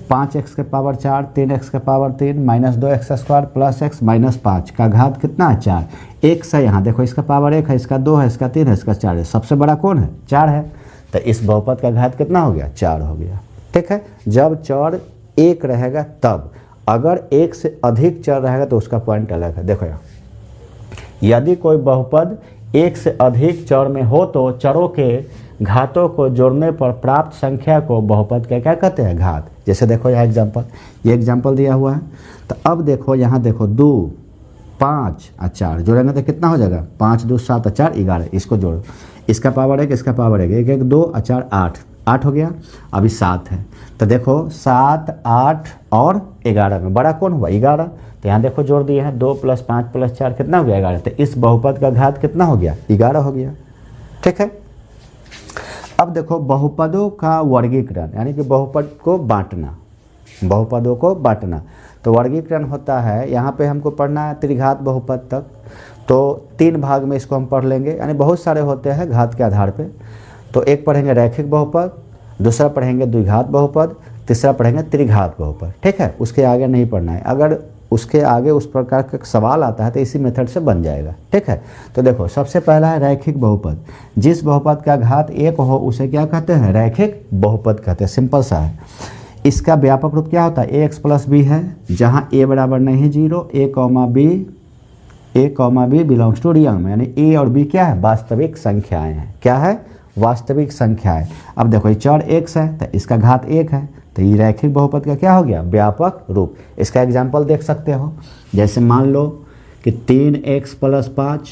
5x के पावर 4, 3x के पावर 3 - 2x² + x - 5 का घात कितना है? 4। x है, यहाँ देखो इसका पावर 1 है, इसका 2 है, इसका 3 है, इसका 4 है। सबसे बड़ा कौन है? 4 है। तो इस बहुपद का घात कितना हो गया? 4 हो गया। ठीक है, जब चर एक रहेगा तब। अगर एक से अधिक चर रहेगा तो उसका पॉइंट अलग है। देखो यहाँ, यदि कोई बहुपद एक से अधिक चर में हो तो चरों के घातों को जोड़ने पर प्राप्त संख्या को बहुपद का क्या कहते हैं? घात। जैसे देखो यहाँ ये एग्जाम्पल दिया हुआ है। तो अब देखो यहाँ देखो 2 5 और 4 जोड़ेंगे तो कितना हो जाएगा? 5 2 7 और 4 11। इसको जोड़ो, इसका पावर 1, इसका पावर 1, 1 1 2 और 4 8 हो गया। अभी 7 है, तो देखो 7 8 और 11 में बड़ा कौन हुआ? 11। तो यहाँ देखो जोड़ दिए हैं 2 + 5 + 4 कितना हो गया? 11। तो इस बहुपद का घात कितना हो गया? 11 हो गया। ठीक है, अब देखो बहुपदों का वर्गीकरण, यानी कि बहुपद को बांटना, बहुपदों को बांटना। तो वर्गीकरण होता है, यहाँ पे हमको पढ़ना है त्रिघात बहुपद तक। तो 3 भाग में इसको हम पढ़ लेंगे, यानी बहुत सारे होते हैं घात के आधार पे। तो एक पढ़ेंगे रैखिक बहुपद, दूसरा पढ़ेंगे द्विघात बहुपद, तीसरा पढ़ेंगे त्रिघात बहुपद। ठीक है, उसके आगे नहीं पढ़ना है। अगर उसके आगे उस प्रकार का सवाल आता है तो इसी मेथड से बन जाएगा। ठीक है, तो देखो सबसे पहला है रैखिक बहुपद। जिस बहुपद का घात 1 हो उसे क्या कहते हैं? रैखिक बहुपद कहते हैं। सिंपल सा है। इसका व्यापक रूप क्या होता है? ax + b है, जहाँ a बराबर नहीं 0, a, b belongs to real में, यानी a और b क्या है? वास्तविक संख्याएं हैं। क्या है? वास्तविक संख्याएं। अब देखो ये चर x है तो इसका घात 1 है, तो ये रैखिक बहुपद का क्या हो गया? व्यापक रूप। इसका एग्जाम्पल देख सकते हो, जैसे मान लो कि 3x + 5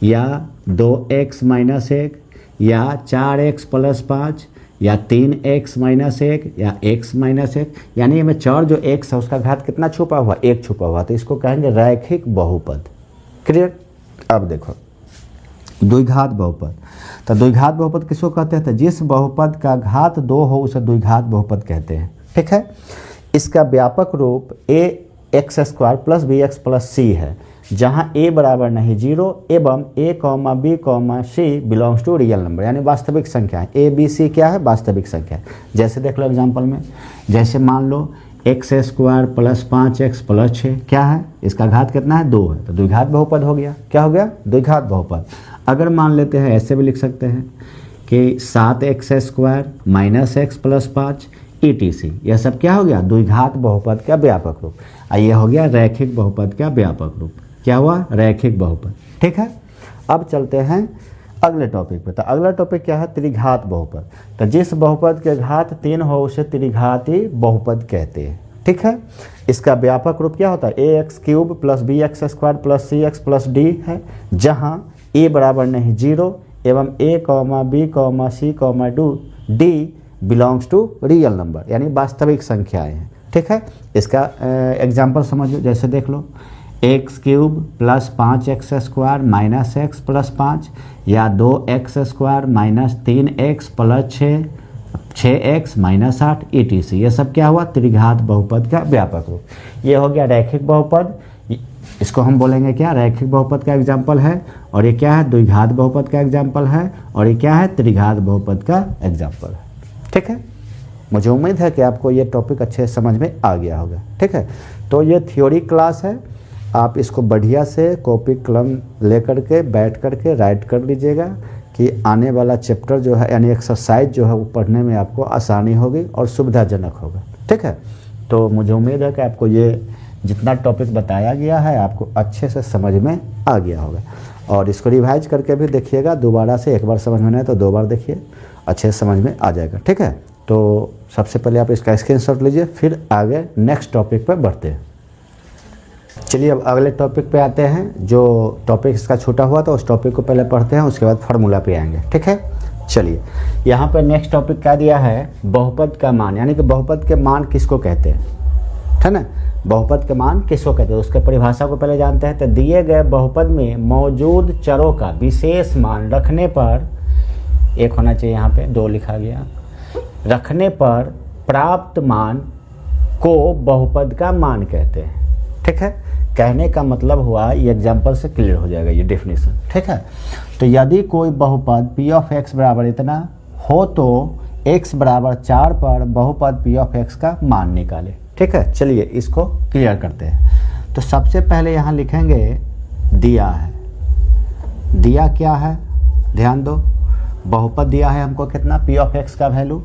या 2x - 1 या 4x + 5 या 3x माइनस 1 या x माइनस 1, यानी हमें चर जो x है उसका घात कितना छुपा हुआ, 1 छुपा हुआ, तो इसको कहेंगे रैखिक बहुपद। क्लियर। अब देखो द्विघात बहुपद, तो द्विघात बहुपद किसको कहते हैं, तो जिस बहुपद का घात 2 हो उसे द्विघात बहुपद कहते हैं। ठीक है। इसका व्यापक रूप ax² plus bx plus c है, जहाँ a बराबर नहीं 0 एवं a, b, c belongs to real number, यानी वास्तविक संख्या है। a, b, c क्या है, वास्तविक संख्या है। जैसे देख लो एग्जाम्पल में, जैसे मान लो x² प्लस 5x प्लस 6 क्या है, इसका घात कितना है, 2 है, तो द्विघात बहुपद हो गया। क्या हो गया, द्विघात बहुपद। अगर मान लेते हैं, ऐसे भी लिख सकते हैं कि 7x² minus x plus 5 etc, यह सब क्या हो गया, द्विघात बहुपद का व्यापक रूप। ये हो गया रैखिक बहुपद का व्यापक रूप। क्या हुआ, रैखिक बहुपद। ठीक है। अब चलते हैं अगले टॉपिक पे। तो अगला टॉपिक क्या है, त्रिघात बहुपद। तो जिस बहुपद के घात 3 हो उसे त्रिघाती बहुपद कहते हैं। ठीक है। इसका व्यापक रूप क्या होता है, ax³ plus bx² plus cx plus d है, जहाँ a बराबर नहीं 0 एवं a, b, c, d belongs to real number, यानी वास्तविक संख्याएं हैं। ठीक है। इसका एग्जाम्पल समझो, जैसे देख लो x³ plus 5x² minus x plus 5 या 2x² minus 3x plus 6x minus 8 etc, ये सब क्या हुआ, त्रिघात बहुपद का व्यापक रूप। ये हो गया रैखिक बहुपद, इसको हम बोलेंगे क्या, रैखिक बहुपद का एग्जाम्पल है। और ये क्या है, द्विघात बहुपद का एग्जाम्पल है। और ये क्या है, त्रिघात बहुपद का एग्जाम्पल है। ठीक है। मुझे उम्मीद है कि आपको ये टॉपिक अच्छे समझ में आ गया होगा। ठीक है। तो ये थ्योरी क्लास है, आप इसको बढ़िया से कॉपी कलम लेकर के बैठ कर के राइट कर लीजिएगा कि आने वाला चैप्टर जो है यानी एक्सरसाइज जो है वो पढ़ने में आपको आसानी होगी और सुविधाजनक होगा। ठीक है। तो मुझे उम्मीद है कि आपको ये जितना टॉपिक बताया गया है आपको अच्छे से समझ में आ गया होगा। और इसको रिवाइज करके भी देखिएगा दोबारा से, एक बार समझ में नहीं आए तो 2 बार देखिए, अच्छे से समझ में आ जाएगा। ठीक है। तो सबसे पहले आप इसका स्क्रीनशॉट लीजिए, फिर आगे नेक्स्ट टॉपिक पर बढ़ते हैं। चलिए अब अगले टॉपिक पे आते हैं। जो टॉपिक इसका छूटा हुआ था उस टॉपिक को पहले पढ़ते हैं, उसके बाद फार्मूला पे आएंगे। ठीक है। चलिए यहाँ पे नेक्स्ट टॉपिक क्या दिया है, बहुपद का मान, यानी कि बहुपद के मान किसको कहते हैं, है ना। बहुपद के मान किसको कहते हैं, उसके परिभाषा को पहले जानते हैं। तो दिए गए बहुपद में मौजूद चरों का विशेष मान रखने पर, एक होना चाहिए यहाँ पे, 2 लिखा गया, रखने पर प्राप्त मान को बहुपद का मान कहते हैं। ठीक है। कहने का मतलब हुआ, ये एग्जाम्पल से क्लियर हो जाएगा ये डेफिनेशन। ठीक है। तो यदि कोई बहुपद p ऑफ x बराबर इतना हो तो x बराबर 4 पर बहुपद p ऑफ x का मान निकाले। ठीक है। चलिए इसको क्लियर करते हैं। तो सबसे पहले यहाँ लिखेंगे दिया है, दिया क्या है, ध्यान दो, बहुपद दिया है हमको कितना, p ऑफ x का वैल्यू,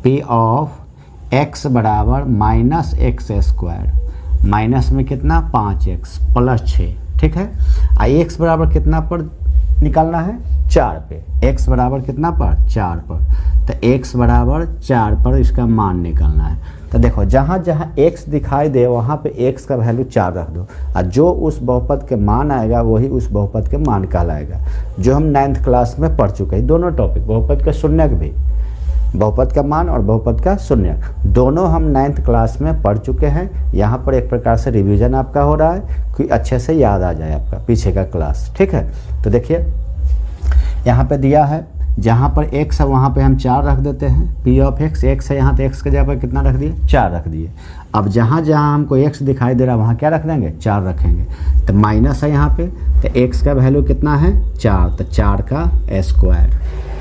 p ऑफ x बराबर माइनस x², माइनस में कितना 5x प्लस 6। ठीक है। x बराबर कितना पर निकालना है, 4 पे, x बराबर कितना पर, 4 पर। तो x बराबर 4 पर इसका मान निकालना है। तो देखो जहाँ जहाँ x दिखाई दे वहाँ पे x का वैल्यू 4 रख दो, और जो उस बहुपद के मान आएगा वही उस बहुपद के मान कहलाएगा, जो हम 9th क्लास में पढ़ चुके हैं। दोनों टॉपिक, बहुपद का शून्यक भी, बहुपद का मान और बहुपद का शून्यक, दोनों हम 9th क्लास में पढ़ चुके हैं। यहाँ पर एक प्रकार से रिवीजन आपका हो रहा है कि अच्छे से याद आ जाए आपका पीछे का क्लास। ठीक है। तो देखिए यहाँ पे दिया है, जहाँ पर x है वहाँ पे हम 4 रख देते हैं, p ऑफ x, x है यहाँ तो x के जगह पर कितना रख दिए, 4 रख दिए। अब जहाँ जहाँ हमको x दिखाई दे रहा है वहाँ क्या रख देंगे, 4 रखेंगे। तो माइनस है यहाँ पे, तो x का वैल्यू कितना है, 4, तो 4 का स्क्वायर।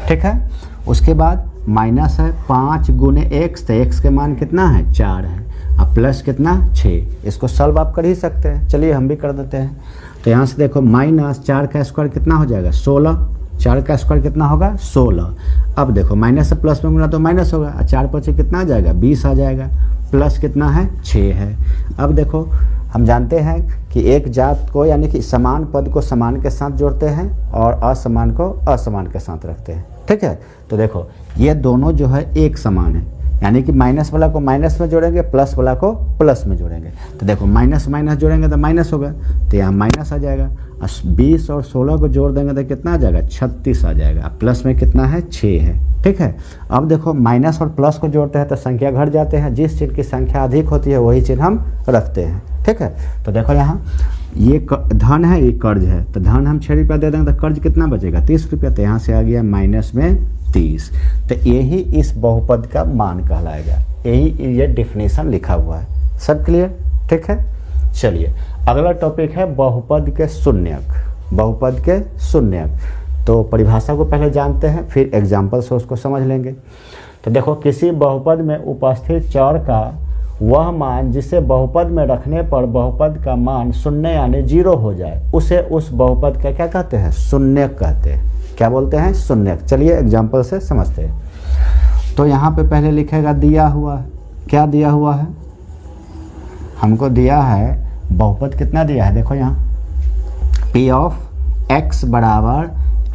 ठीक है। उसके बाद माइनस है 5 गुने x, तो x के मान कितना है, 4 है, अब प्लस कितना 6। इसको सॉल्व आप कर ही सकते हैं, चलिए हम भी कर देते हैं। तो यहाँ से देखो माइनस 4 का स्क्वायर कितना हो जाएगा, 16, 4 का स्क्वायर कितना होगा, 16। अब देखो माइनस से प्लस में गुना तो माइनस होगा, 4 पर 6 कितना आ जाएगा, 20 आ जाएगा, प्लस कितना है, 6 है। अब देखो हम जानते हैं कि एक जात को यानी कि समान पद को समान के साथ जोड़ते हैं और असमान को असमान के साथ रखते हैं। ठीक है। तो देखो ये दोनों जो है एक समान है, यानी कि माइनस वाला को माइनस में जोड़ेंगे, प्लस वाला को प्लस में जोड़ेंगे। तो देखो माइनस माइनस जोड़ेंगे तो माइनस होगा, तो यहाँ माइनस आ जाएगा। 20 और 16 को जोड़ देंगे तो कितना आ जाएगा, 36 आ जाएगा। प्लस में कितना है, 6 है। ठीक है, अब देखो माइनस और प्लस को जोड़ते हैं तो संख्या घट जाते हैं, जिस चिन्ह की संख्या अधिक होती है वही चिन्ह हम रखते हैं। ठीक है, तो देखो यहाँ ये धन है, ये कर्ज है, तो धन हम 6 रुपया दे देंगे तो कर्ज कितना बचेगा, 30 रुपया। तो यहाँ से आ गया माइनस में 30। तो यही इस बहुपद का मान कहलाएगा, यही ये डिफिनेशन लिखा हुआ है। सब क्लियर? ठीक है, चलिए अगला टॉपिक है बहुपद के शून्यक। बहुपद के शून्यक, तो परिभाषा को पहले जानते हैं, फिर एग्जाम्पल से उसको समझ लेंगे। तो देखो किसी बहुपद में उपस्थित चर का वह मान जिसे बहुपद में रखने पर बहुपद का मान शून्य यानी 0 हो जाए, उसे उस बहुपद का क्या कहते हैं, शून्यक कहते हैं। क्या बोलते हैं, शून्यक। चलिए एग्जाम्पल से समझते हैं। तो यहाँ पे पहले लिखेगा दिया हुआ, क्या दिया हुआ है, हमको दिया है बहुपद कितना दिया है, देखो यहाँ P ऑफ x बराबर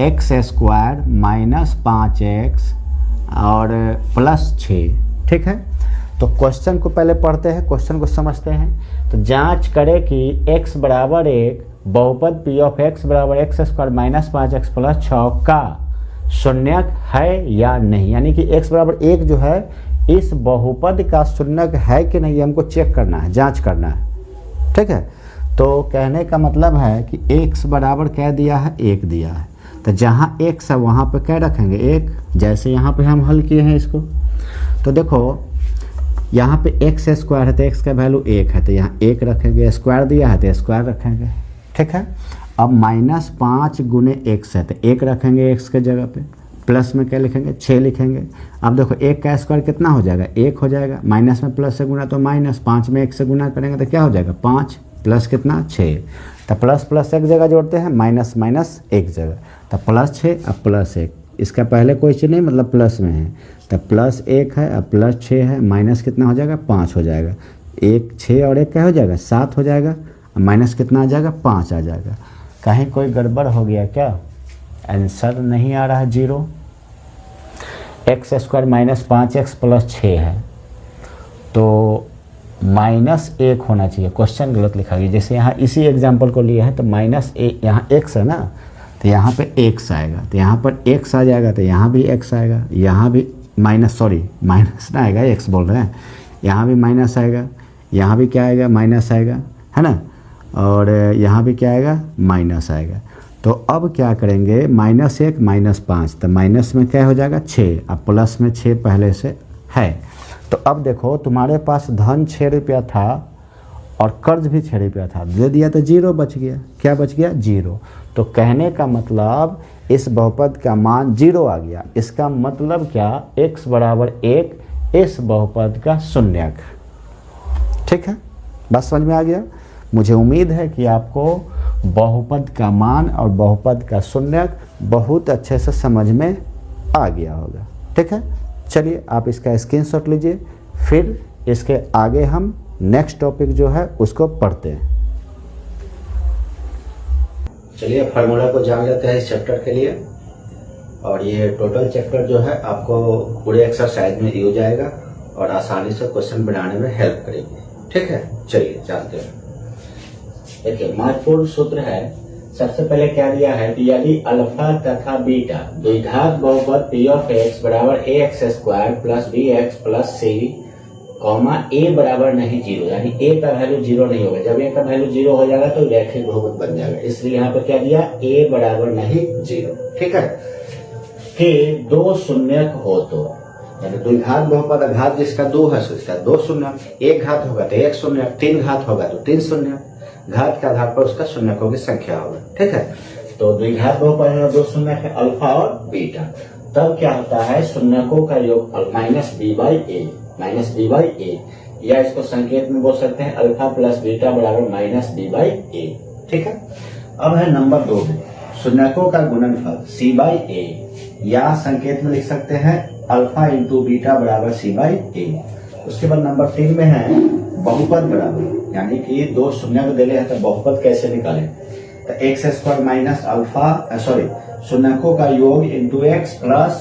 x² माइनस 5x और प्लस 6। ठीक है, तो क्वेश्चन को पहले पढ़ते हैं, क्वेश्चन को समझते हैं। तो जांच करें कि x बराबर 1 बहुपद P ऑफ x बराबर x² माइनस 5x प्लस 6 का शून्यक है या नहीं, यानी कि x बराबर 1 जो है इस बहुपद का शून्यक है कि नहीं, हमको चेक करना है, जांच करना है। ठीक है, तो कहने का मतलब है कि x बराबर क्या दिया है, 1 दिया है, तो जहाँ x है वहाँ पे क्या रखेंगे, 1। जैसे यहाँ पे हम हल किए हैं इसको, तो देखो यहाँ पे x² है तो x का वैल्यू 1 है, तो यहाँ 1 रखेंगे, स्क्वायर दिया है तो स्क्वायर रखेंगे। ठीक है, अब माइनस 5 गुने x है तो 1 रखेंगे x के जगह पे, प्लस में क्या लिखेंगे, 6 लिखेंगे। अब देखो 1 का स्क्वायर कितना हो जाएगा, 1 हो जाएगा, माइनस में प्लस से गुना तो माइनस, 5 में 1 से गुना करेंगे तो क्या हो जाएगा, 5 प्लस कितना, 6। तो प्लस प्लस एक जगह जोड़ते हैं, माइनस माइनस एक जगह, तो प्लस 6 अब प्लस 1, इसका पहले कोई चीज़ नहीं, मतलब प्लस में है, तो प्लस 1 है, अब प्लस 6 है, माइनस कितना हो जाएगा, 5 हो जाएगा। 1 6 और 1 क्या हो जाएगा, 7 हो जाएगा, माइनस कितना आ जाएगा, 5 आ जाएगा। कहीं कोई गड़बड़ हो गया क्या, आंसर नहीं आ रहा है 0। x² माइनस 5x प्लस 6 है, तो माइनस 1 होना चाहिए, क्वेश्चन गलत लिखा गया। जैसे यहाँ इसी एग्जाम्पल को लिया है तो माइनस 1, यहाँ x है ना, तो यहाँ पे x आएगा, तो यहाँ पर x आ जाएगा, तो यहाँ भी x आएगा, यहाँ भी माइनस ना आएगा, x बोल रहे हैं, यहाँ भी माइनस आएगा, यहाँ भी क्या आएगा, माइनस आएगा, है ना, और यहाँ भी क्या आएगा, माइनस आएगा। तो अब क्या करेंगे, -1 -5, तो माइनस में क्या हो जाएगा, 6, अब प्लस में 6 पहले से है। तो अब देखो तुम्हारे पास धन 6 रुपया था और कर्ज भी 6 रुपया था, दे दिया तो 0 बच गया। क्या बच गया, 0। तो कहने का मतलब इस बहुपद का मान 0 आ गया। इसका मतलब क्या, x बराबर 1 इस बहुपद का शून्यक। ठीक है, बात समझ में आ गया। मुझे उम्मीद है कि आपको बहुपद का मान और बहुपद का शून्यक बहुत अच्छे से समझ में आ गया होगा। ठीक है, चलिए आप इसका स्क्रीनशॉट लीजिए, फिर इसके आगे हम नेक्स्ट टॉपिक जो है उसको पढ़ते हैं। चलिए फार्मूला को जान लेते हैं इस चैप्टर के लिए, और ये टोटल चैप्टर जो है आपको पूरे एक्सरसाइज में यूज आएगा और आसानी से क्वेश्चन बनाने में हेल्प करेगी। ठीक है, चलिए जानते हैं। देखिए महत्वपूर्ण सूत्र है, सबसे पहले क्या दिया है कि यदि अल्फा तथा बीटा द्विघात बहुपद p ऑफ x बराबर ax² plus bx plus c comma a बराबर नहीं 0, यानी a का वैल्यू 0 नहीं होगा। जब a का वैल्यू 0 हो जाएगा तो रैखिक बहुपद बन जाएगा, इसलिए यहाँ पर क्या दिया, a बराबर नहीं 0। ठीक है, कि 2 शून्यक हो तो, यानी द्विघात बहुपद घात जिसका 2 है उसका 2 शून्यक, 1 घात होगा तो 1 शून्यक, 3 घात होगा तो 3 शून्यक, घात के आधार पर उसका शून्यकों की संख्या होगा। ठीक है, तो द्विघात बहुपद में 2 शून्यक है, अल्फा और बीटा। तब क्या होता है, शून्यकों का योग माइनस b बाई a, या इसको संकेत में बोल सकते हैं अल्फा प्लस बीटा बराबर माइनस b बाई a। ठीक है, अब है नंबर 2 में शून्यकों का गुणनफल c बाई a, या संकेत में लिख सकते हैं अल्फा इंटू बीटा बराबर c बाई a। उसके बाद नंबर 3 में है बहुपद बराबर, यानी कि 2 शून्यक दिले हैं तो बहुपद कैसे निकालें, तो x² माइनस अल्फा शून्यकों का योग इंटू x प्लस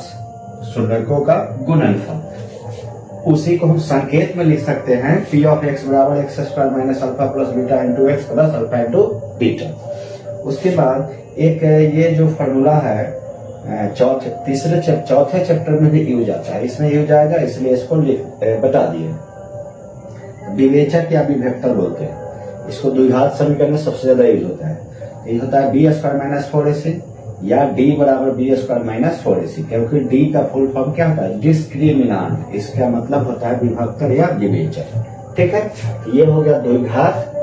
शून्यकों का गुणनफल। उसी को हम संकेत में लिख सकते हैं पी ऑफ एक्स बराबर x square minus alpha plus beta into x plus alpha into beta. उसके बाद एक ये जो फॉर्मूला है चौथे चैप्टर में भी यूज आता है, इसमें यूज आएगा, इसलिए इसको बता दिए। विवेचक या विभक्तर बोलते हैं इसको, द्विघात समीकरण में सबसे ज्यादा यूज होता है। ये होता है बी स्क्वायर माइनस 4ac या डी बराबर बी स्क्वायर माइनस 4ac, क्योंकि डी का फुल फॉर्म क्या होता है? डिस्क्रिमिनांट। इसका मतलब होता है विभक्तर या विवेचक। ठीक है, ये हो गया द्विघात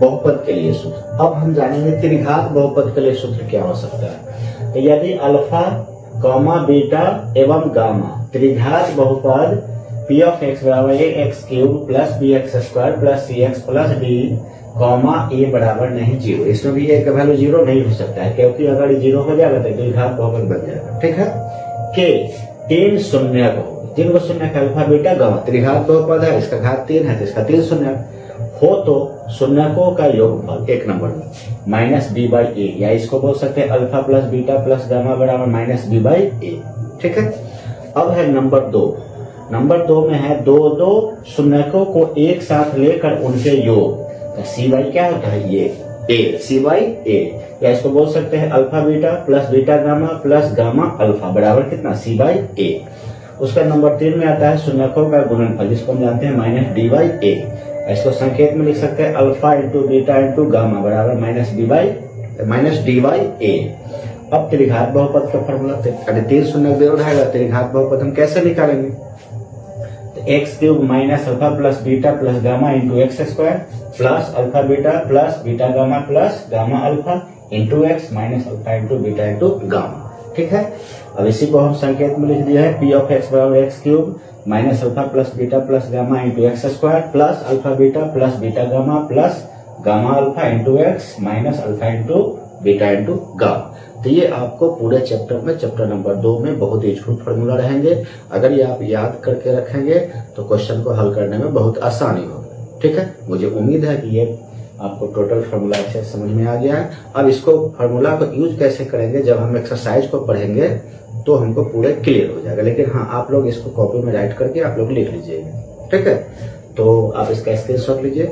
बहुपद के लिए सूत्र। अब हम जानेंगे त्रिघात बहुपद के लिए सूत्र क्या हो सकता है। तो यदि अल्फा कॉमा बीटा एवं गामा त्रिघात बहुपद पी ऑफ एक्स बराबर x cube plus b x square plus c x plus d comma a बराबर नहीं 0, इसमें भी ए का वैल्यू 0 नहीं हो सकता है, क्योंकि अगर 0 हो जाएगा तो द्विघात बहुपद बन जाएगा। ठीक है, के 3 शून्य को, 3 को शून्य का अल्फा बीटा गामा त्रिघात बहुपद है, इसका घात 3 है तो इसका 3 शून्य हो तो शून्यकों का योगफल 1 नंबर में माइनस बी बाई ए, या इसको बोल सकते हैं alpha plus beta plus gamma बराबर माइनस बी बाई ए। ठीक है, अब है नंबर 2। नंबर 2 में है दो शून्यकों को एक साथ लेकर उनके योग, तो सी बाई क्या होता है? ये ए, सी बाई ए, या इसको बोल सकते हैं alpha beta plus beta gamma plus gamma alpha बराबर कितना? सी बाई ए। उसका नंबर 3 में आता है शून्यकों का गुणनफल, जिसको हम जानते हैं माइनस डी बाई ए। इसको संकेत में लिख सकते हैं alpha into beta into gamma बराबर माइनस डी बाई ए। अब त्रिघात बहुपद का फॉर्मूला, 3 शून्य जरूर रहेगा, त्रिघात बहुपद हम कैसे निकालेंगे? X cube minus alpha plus beta plus gamma into x square plus alpha beta plus beta gamma plus gamma alpha into x minus alpha into beta into gamma. ठीक है, अब इसी को हम संकेत में लिख दिया है पी ऑफ एक्स बराबर x cube minus alpha plus beta plus gamma into x square plus alpha beta plus beta gamma plus gamma alpha into x minus alpha into beta into gamma. तो ये आपको पूरे चैप्टर में, चैप्टर नंबर 2 में बहुत यूजफुल फार्मूला रहेंगे। अगर ये आप याद करके रखेंगे तो क्वेश्चन को हल करने में बहुत आसानी होगी। ठीक है, मुझे उम्मीद है कि ये आपको टोटल फार्मूला अच्छे समझ में आ गया है। अब इसको फार्मूला को यूज कैसे करेंगे, जब हम एक्सरसाइज को पढ़ेंगे तो हमको पूरे क्लियर हो जाएगा। लेकिन हाँ, आप लोग इसको कॉपी में राइट करके आप लोग लिख लीजिएगा। ठीक है, तो आप इसका स्क्रीनशॉट लीजिए।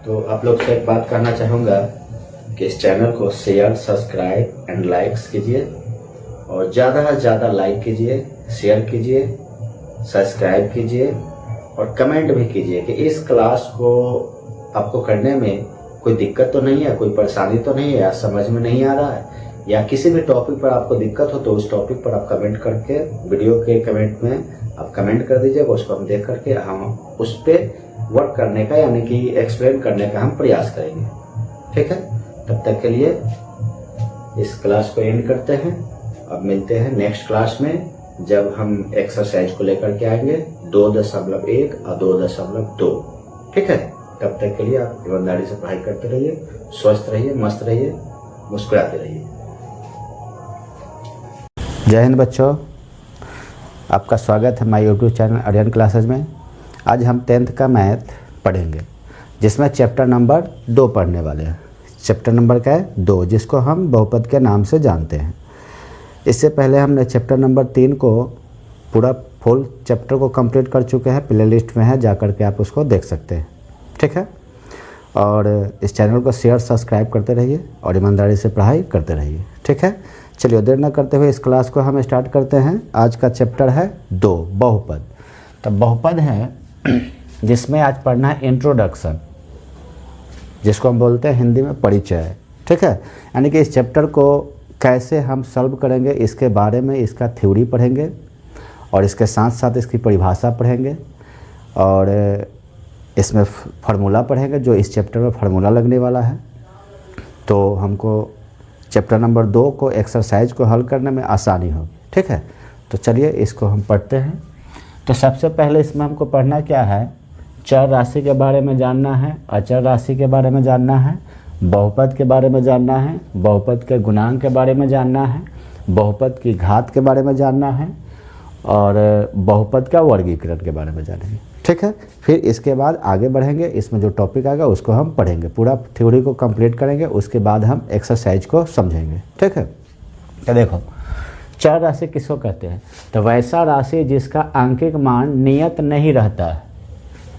तो आप लोग से एक बात करना चाहूंगा कि इस चैनल को शेयर, सब्सक्राइब एंड लाइक्स कीजिए, और ज़्यादा से ज़्यादा लाइक कीजिए, शेयर कीजिए, सब्सक्राइब कीजिए और कमेंट भी कीजिए कि इस क्लास को आपको करने में कोई दिक्कत तो नहीं है, कोई परेशानी तो नहीं है, या समझ में नहीं आ रहा है, या किसी भी टॉपिक पर आपको दिक्कत हो तो उस टॉपिक पर आप कमेंट करके वीडियो के कमेंट में आप कमेंट कर दीजिएगा। उसको हम देख करके हम उस पर वर्क करने का, यानी कि एक्सप्लेन करने का हम प्रयास करेंगे। ठीक है, तब तक के लिए इस क्लास को एंड करते हैं। अब मिलते हैं नेक्स्ट क्लास में, जब हम एक्सरसाइज को लेकर के आएंगे 2.1 और 2.2। ठीक है, तब तक के लिए आप ईमानदारी से पढ़ाई करते रहिए, स्वस्थ रहिए, मस्त रहिए, मुस्कुराते रहिए। जय हिंद बच्चों, आपका स्वागत है my YouTube channel Aryan classes में। आज हम 10th का मैथ पढ़ेंगे, जिसमें चैप्टर नंबर 2 पढ़ने वाले हैं। चैप्टर नंबर क्या है? 2, जिसको हम बहुपद के नाम से जानते हैं। इससे पहले हमने चैप्टर नंबर 3 को पूरा फुल चैप्टर को कंप्लीट कर चुके हैं, प्ले लिस्ट में है, जा कर के आप उसको देख सकते हैं। ठीक है, और इस चैनल को शेयर, सब्सक्राइब करते रहिए और ईमानदारी से पढ़ाई करते रहिए। ठीक है, चलिए देर न करते हुए इस क्लास को हम स्टार्ट करते हैं। आज का चैप्टर है 2, बहुपद। तो बहुपद है जिसमें आज पढ़ना है इंट्रोडक्शन, जिसको हम बोलते हैं हिंदी में परिचय। ठीक है, यानी कि इस चैप्टर को कैसे हम सॉल्व करेंगे इसके बारे में, इसका थ्योरी पढ़ेंगे और इसके साथ साथ इसकी परिभाषा पढ़ेंगे, और इसमें फार्मूला पढ़ेंगे, जो इस चैप्टर में फार्मूला लगने वाला है। तो हमको चैप्टर नंबर 2 को, एक्सरसाइज को हल करने में आसानी होगी। ठीक है, तो चलिए इसको हम पढ़ते हैं। तो सबसे पहले इसमें हमको पढ़ना क्या है? चर राशि के बारे में जानना है, अचर राशि के बारे में जानना है, बहुपद के बारे में जानना है, बहुपद के गुणांक के बारे में जानना है, बहुपद की घात के बारे में जानना है, और बहुपद का वर्गीकरण के बारे में जानेंगे। ठीक है, फिर इसके बाद आगे बढ़ेंगे, इसमें जो टॉपिक आएगा उसको हम पढ़ेंगे, पूरा थ्योरी को कंप्लीट करेंगे, उसके बाद हम एक्सरसाइज को समझेंगे। ठीक है, तो देखो चर राशि किसको कहते हैं? तो वैसा राशि जिसका आंकिक मान नियत नहीं रहता है,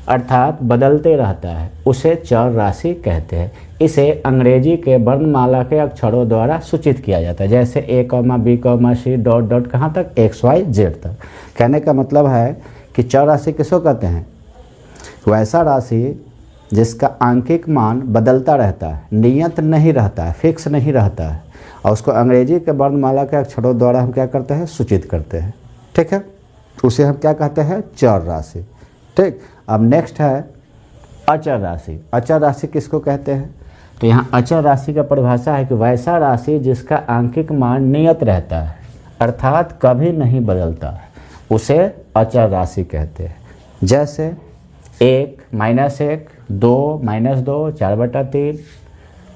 अर्थात बदलते रहता है, उसे चर राशि कहते हैं। इसे अंग्रेजी के वर्णमाला के अक्षरों द्वारा सूचित किया जाता है, जैसे A, B, C dot dot कहाँ तक, XYZ तक। कहने का मतलब है कि चर राशि किसको कहते हैं? वैसा राशि जिसका आंकिक मान बदलता रहता है, नियत नहीं रहता है, फिक्स नहीं रहता है, और उसको अंग्रेजी के वर्णमाला के अक्षरों द्वारा हम क्या करते हैं? सूचित करते हैं। ठीक है, उसे हम क्या कहते हैं? चर राशि। ठीक, अब नेक्स्ट है अचर राशि। अचर राशि किसको कहते हैं? तो यहाँ अचर राशि का परिभाषा है कि वैसा राशि जिसका आंकिक मान नियत रहता है, अर्थात कभी नहीं बदलता है, उसे अचर राशि कहते हैं। जैसे 1, -1, 2, -2, 4/3,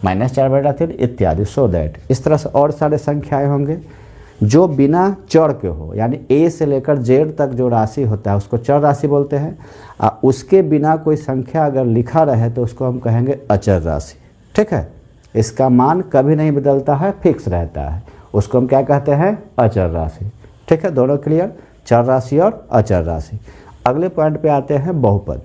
-4/3 इत्यादि। सो दैट इस तरह से और सारे संख्याएं होंगे जो बिना चर के हो, यानी A से लेकर Z तक जो राशि होता है उसको चर राशि बोलते हैं। उसके बिना कोई संख्या अगर लिखा रहे तो उसको हम कहेंगे अचर राशि। ठीक है, इसका मान कभी नहीं बदलता है, फिक्स रहता है, उसको हम क्या कहते हैं? अचर राशि। ठीक है, दोनों क्लियर, चर राशि और अचर राशि। अगले पॉइंट पे आते हैं बहुपद।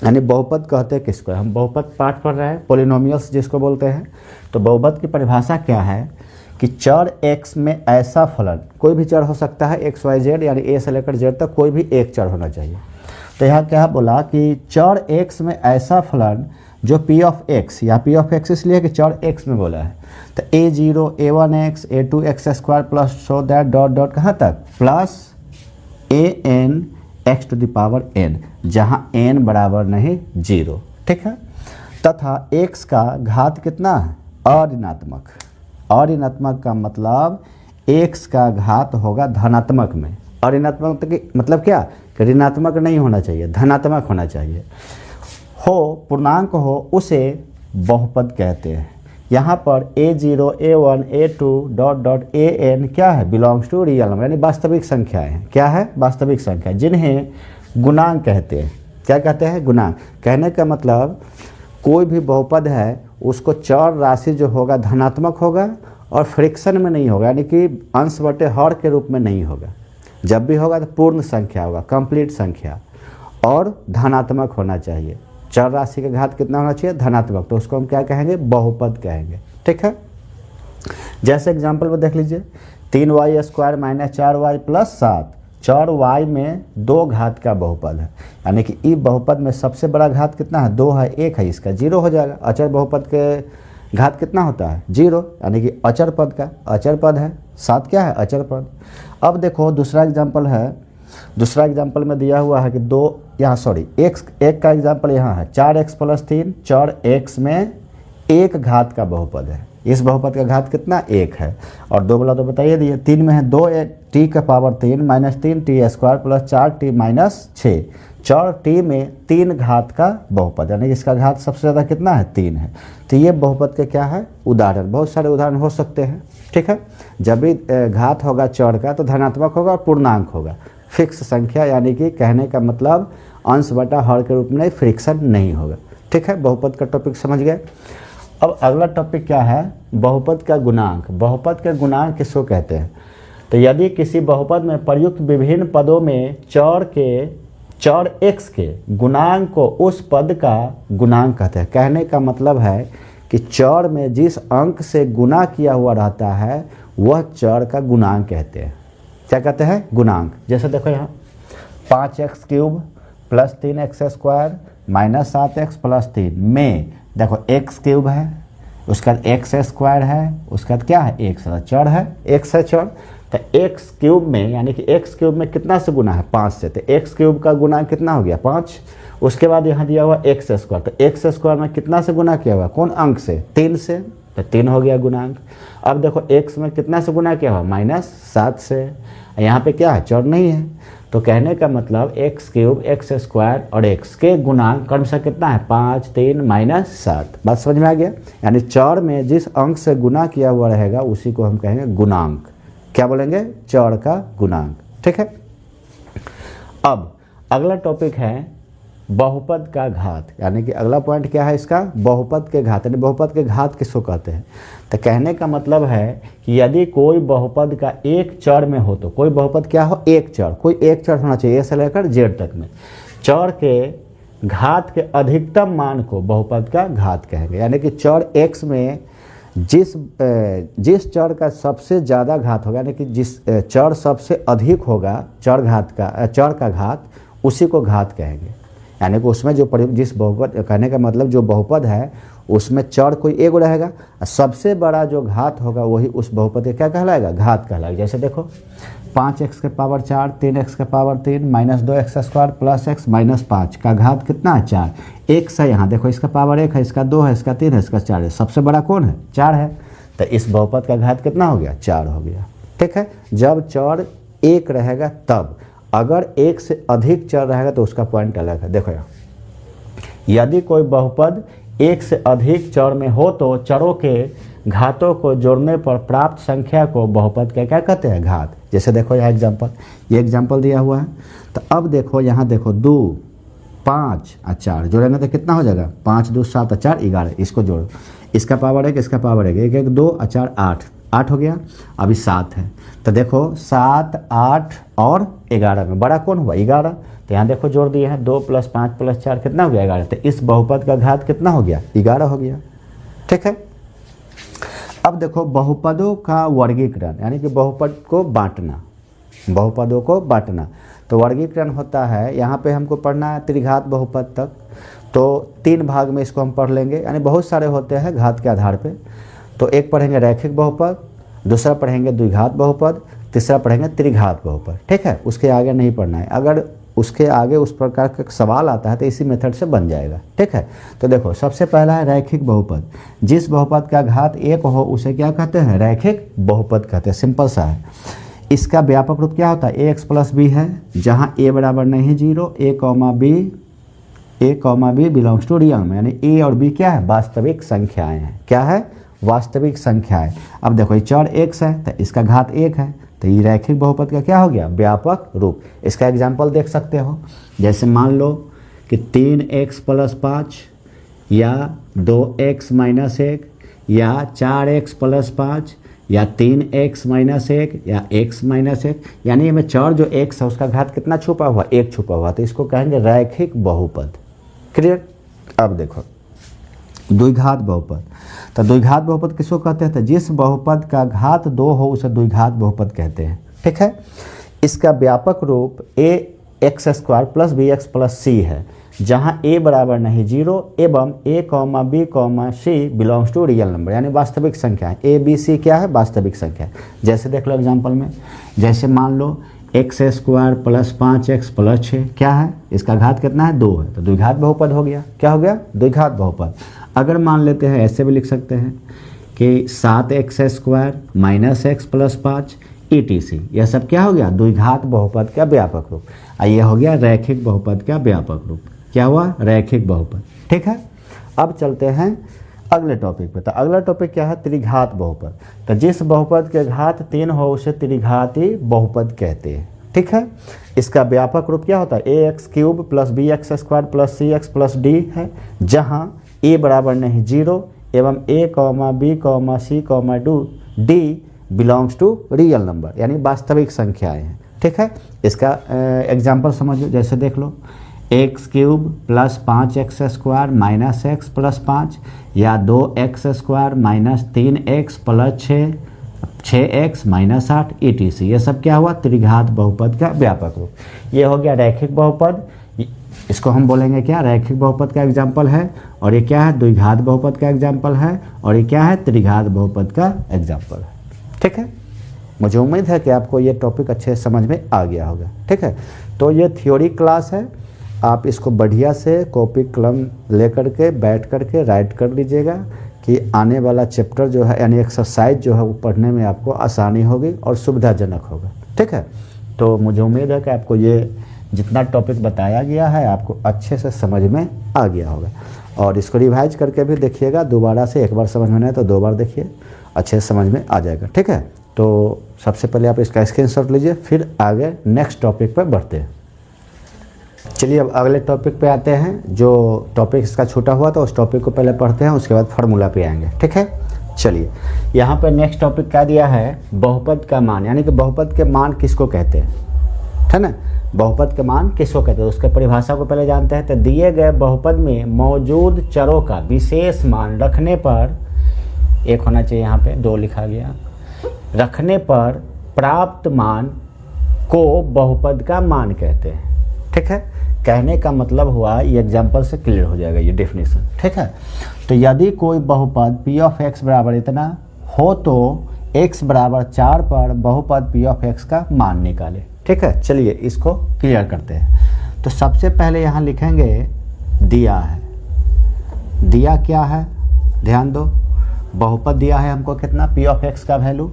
यानी बहुपद कहते हैं किसको? हम बहुपद पाठ पढ़ रहे हैं, पोलिनोमियल्स जिसको बोलते हैं। तो बहुपद की परिभाषा क्या है कि चर x में ऐसा फलन, कोई भी चर हो सकता है XYZ, यानी A से लेकर Z तक कोई भी एक चर होना चाहिए। तो यहाँ क्या बोला कि चर x में ऐसा फलन जो P of x, या P of x इसलिए कि चर x में बोला है, तो A0, A1x, A2x² plus so that dot dot कहाँ तक, plus AN x to the power n, जहाँ n बराबर नहीं 0। ठीक है, तथा x का घात कितना है? अऋणात्मक। अऋणात्मक का मतलब x का घात होगा धनात्मक में। अऋणात्मक मतलब क्या? कि ऋणात्मक नहीं होना चाहिए, धनात्मक होना चाहिए। हो पूर्णांक हो उसे बहुपद कहते हैं। यहाँ पर A0, A1, A2 dot dot AN क्या है? बिलोंग्स टू रियल नंबर, यानी वास्तविक संख्याएं हैं। क्या है? वास्तविक संख्या, जिन्हें गुणांक कहते हैं। क्या कहते हैं? गुणांक। कहने का मतलब कोई भी बहुपद है उसको चर राशि जो होगा धनात्मक होगा और फ्रैक्शन में नहीं होगा, यानी कि अंश बटे हर के रूप में नहीं होगा। जब भी होगा तो पूर्ण संख्या होगा, कंप्लीट संख्या, और धनात्मक होना चाहिए। चर राशि का घात कितना होना चाहिए? धनात्मक। तो उसको हम क्या कहेंगे? बहुपद कहेंगे। ठीक है, जैसे एग्जाम्पल में देख लीजिए, 3y² - 4y + 7। चर y में 2 घात का बहुपद है, यानी कि इस बहुपद में सबसे बड़ा घात कितना है? 2 है, 1 है, इसका 0 हो जाएगा। अचर बहुपद के घात कितना होता है? 0, यानी कि अचर पद का अचर पद है। 7 क्या है? अचर पद। अब देखो दूसरा एग्जाम्पल है, दूसरा एग्जाम्पल में दिया हुआ है कि एक का एग्जाम्पल यहाँ है 4x + 3। चर x में 1 घात का बहुपद है, इस बहुपद का घात कितना? 1 है, और 2 वाला तो बताइए दिए। 3 में है 2t की पावर 3 - 3t² + 4t - 6। चर t में 3 घात का बहुपद, यानी इसका घात सबसे ज़्यादा कितना है? 3 है। तो ये बहुपद के क्या है? उदाहरण। बहुत सारे उदाहरण हो सकते हैं। ठीक है, जब भी घात होगा चर का तो धनात्मक होगा और पूर्णांक होगा, फिक्स संख्या, यानी कि कहने का मतलब अंश बटा हर के रूप में फ्रिक्शन नहीं होगा। ठीक है, बहुपद का टॉपिक समझ गए। अब अगला टॉपिक क्या है? बहुपद का गुणांक। बहुपद के गुणांक किसको कहते हैं? तो यदि किसी बहुपद में प्रयुक्त विभिन्न पदों में चर x के गुणांक को उस पद का गुणांक कहते हैं। कहने का मतलब है कि चर में जिस अंक से गुणा किया हुआ रहता है वह चर का गुणांक कहते हैं। क्या कहते हैं? गुणांक। जैसे देखो यहाँ 5x³ + 3x² - 7x + 3 में देखो x³ है, उसके बाद x² है, उसके बाद क्या है? x चर है, x है चर। तो x³ में, यानी कि x³ में कितना से गुना है? 5 से। तो x³ का गुना कितना हो गया? 5। उसके बाद यहाँ दिया हुआ x², तो x² में कितना से गुना किया हुआ? कौन अंक से? 3 से, तो 3 हो गया गुणांक। अब देखो x में कितना से गुना किया हुआ? -7 से। यहाँ पे क्या है? चर नहीं है। तो कहने का मतलब x³ x² और x के गुणांक क्रमशः कितना है? 5, 3 - 7। बात समझ में आ गया? यानी चर में जिस अंक से गुना किया हुआ रहेगा उसी को हम कहेंगे गुणांक। क्या बोलेंगे? चर का गुणांक। ठीक है, अब अगला टॉपिक है बहुपद का घात, यानी कि अगला पॉइंट क्या है इसका, बहुपद के घात, यानी बहुपद के घात किसको कहते हैं। तो कहने का मतलब है कि यदि कोई बहुपद का एक चर में हो, तो कोई बहुपद क्या हो, एक चर, कोई एक चर होना चाहिए ए से लेकर जेड तक में, चर के घात के अधिकतम मान को बहुपद का घात कहेंगे। यानी कि चर x में जिस चर का सबसे ज़्यादा घात होगा, यानी कि जिस चर सबसे अधिक होगा चर का घात, उसी को घात कहेंगे। यानी कि उसमें जो जिस बहुपद, कहने का मतलब जो बहुपद है उसमें चर कोई एक रहेगा, सबसे बड़ा जो घात होगा वही उस बहुपद क्या कहलाएगा, घात कहलाएगा। जैसे देखो 5x के पावर 4, 3x के पावर 3, -2x² प्लस x -5 का घात कितना है, 4। एक से यहाँ देखो इसका पावर 1 है, इसका 2 है, इसका 3 है, इसका 4 है, सबसे बड़ा कौन है, 4 है। तो इस बहुपद का घात कितना हो गया, 4 हो गया। ठीक है, जब चर एक रहेगा तब, अगर एक से अधिक चर रहेगा तो उसका पॉइंट अलग है। देखो यहाँ, यदि कोई बहुपद एक से अधिक चर में हो तो चरों के घातों को जोड़ने पर प्राप्त संख्या को बहुपद के क्या कहते हैं, घात। जैसे देखो यहाँ एग्जाम्पल, ये एग्जाम्पल दिया हुआ है। तो अब देखो यहाँ देखो 2, 5 और 4 जोड़ेंगे तो कितना हो जाएगा, 5 2 7 और 4 11, इसको जोड़ो, इसका पावर 1, इसका पावर 1, 1 1 2 और 4 8 हो गया। अभी 7 है, तो देखो 7 8 और 11 में बड़ा कौन हुआ, 11। तो यहाँ देखो जोड़ दिए हैं, 2 + 5 + 4 कितना हो गया, 11। तो इस बहुपद का घात कितना हो गया, 11 हो गया। ठीक है, अब देखो बहुपदों का वर्गीकरण, यानी कि बहुपद को बांटना, बहुपदों को बांटना। तो वर्गीकरण होता है, यहाँ पे हमको पढ़ना है त्रिघात बहुपद तक, तो 3 भाग में इसको हम पढ़ लेंगे। यानी बहुत सारे होते हैं घात के आधार पे। तो एक पढ़ेंगे रैखिक बहुपद, दूसरा पढ़ेंगे द्विघात बहुपद, तीसरा पढ़ेंगे त्रिघात बहुपद। ठीक है, उसके आगे नहीं पढ़ना है। अगर उसके आगे उस प्रकार का सवाल आता है तो इसी मेथड से बन जाएगा। ठीक है, तो देखो सबसे पहला है रैखिक बहुपद। जिस बहुपद का घात 1 हो उसे क्या कहते हैं, रैखिक बहुपद कहते हैं। सिंपल सा है। इसका व्यापक रूप क्या होता है, ax + b है, जहाँ a बराबर नहीं 0, a, b belongs to real में, यानी a और b क्या है, वास्तविक संख्याएं हैं। क्या है, वास्तविक संख्याएं। अब देखो ये चर x है तो इसका घात 1 है, तो ये रैखिक बहुपद का क्या हो गया, व्यापक रूप। इसका एग्जाम्पल देख सकते हो, जैसे मान लो कि 3x + 5 या 2x - 1 या 4x + 5 या 3x - 1 या x - 1, यानी में चर जो x है उसका घात कितना छुपा हुआ, 1 छुपा हुआ, तो इसको कहेंगे रैखिक बहुपद। क्लियर। अब देखो द्विघात बहुपद। तो द्विघात बहुपद किसको कहते हैं, तो जिस बहुपद का घात 2 हो उसे द्विघात बहुपद कहते हैं। ठीक है, इसका व्यापक रूप ax² + bx + c है, जहाँ a बराबर नहीं 0 एवं a, b, c belongs to real number, यानी वास्तविक संख्या है। a b c क्या है, वास्तविक संख्या है। जैसे देख लो एग्जाम्पल में, जैसे मान लो x² + 5x + 6 क्या है, इसका घात कितना है, 2 है, तो द्विघात बहुपद हो गया। क्या हो गया, द्विघात बहुपद। अगर मान लेते हैं, ऐसे भी लिख सकते हैं कि 7x² - x + 5 etc, यह सब क्या हो गया, द्विघात बहुपद का व्यापक रूप। ये हो गया रैखिक बहुपद का व्यापक रूप। क्या हुआ, रैखिक बहुपद। ठीक है, अब चलते हैं अगले टॉपिक पे। तो अगला टॉपिक क्या है, त्रिघात बहुपद। तो जिस बहुपद के घात 3 हो उसे त्रिघाती बहुपद कहते हैं। ठीक है, इसका व्यापक रूप क्या होता है, ax³ + bx² + cx + d है, जहाँ a बराबर नहीं 0 एवं a, b, c, d belongs to real number, यानी वास्तविक संख्याएं हैं। ठीक है, इसका एग्जाम्पल समझो, जैसे देख लो x³ + 5x² - x + 5 या 2x² - 3x + 6x - 8 etc, ये सब क्या हुआ, त्रिघात बहुपद का व्यापक रूप। ये हो गया रैखिक बहुपद, इसको हम बोलेंगे क्या, रैखिक बहुपद का एग्जाम्पल है। और ये क्या है, द्विघात बहुपद का एग्जाम्पल है। और ये क्या है, त्रिघात बहुपद का एग्जाम्पल है। ठीक है, मुझे उम्मीद है कि आपको ये टॉपिक अच्छे समझ में आ गया होगा। ठीक है, तो ये थ्योरी क्लास है, आप इसको बढ़िया से कॉपी कलम लेकर के बैठ कर के राइट कर लीजिएगा कि आने वाला चैप्टर जो है, यानी एक्सरसाइज जो है वो पढ़ने में आपको आसानी होगी और सुविधाजनक होगा। ठीक है, तो मुझे उम्मीद है कि आपको ये जितना टॉपिक बताया गया है आपको अच्छे से समझ में आ गया होगा। और इसको रिवाइज करके भी देखिएगा दोबारा से, एक बार समझ में नहीं तो 2 बार देखिए, अच्छे से समझ में आ जाएगा। ठीक है, तो सबसे पहले आप इसका स्क्रीनशॉट लीजिए, फिर आगे नेक्स्ट टॉपिक पर बढ़ते हैं। चलिए अब अगले टॉपिक पे आते हैं। जो टॉपिक इसका छूटा हुआ था उस टॉपिक को पहले पढ़ते हैं, उसके बाद फार्मूला पे आएंगे। ठीक है, चलिए यहाँ पर नेक्स्ट टॉपिक क्या दिया है, बहुपद का मान, यानी कि बहुपद के मान किसको कहते हैं, है ना। बहुपद के मान किसको कहते हैं, उसके परिभाषा को पहले जानते हैं। तो दिए गए बहुपद में मौजूद चरों का विशेष मान रखने पर, एक होना चाहिए यहाँ पे, 2 लिखा गया, रखने पर प्राप्त मान को बहुपद का मान कहते हैं। ठीक है, कहने का मतलब हुआ, ये एग्जाम्पल से क्लियर हो जाएगा ये डेफिनेशन। ठीक है, तो यदि कोई बहुपद p ऑफ x बराबर इतना हो तो x बराबर 4 पर बहुपद p ऑफ x का मान निकाले। ठीक है, चलिए इसको क्लियर करते हैं। तो सबसे पहले यहाँ लिखेंगे दिया है, दिया क्या है, ध्यान दो, बहुपद दिया है हमको कितना, p ऑफ x का वैल्यू,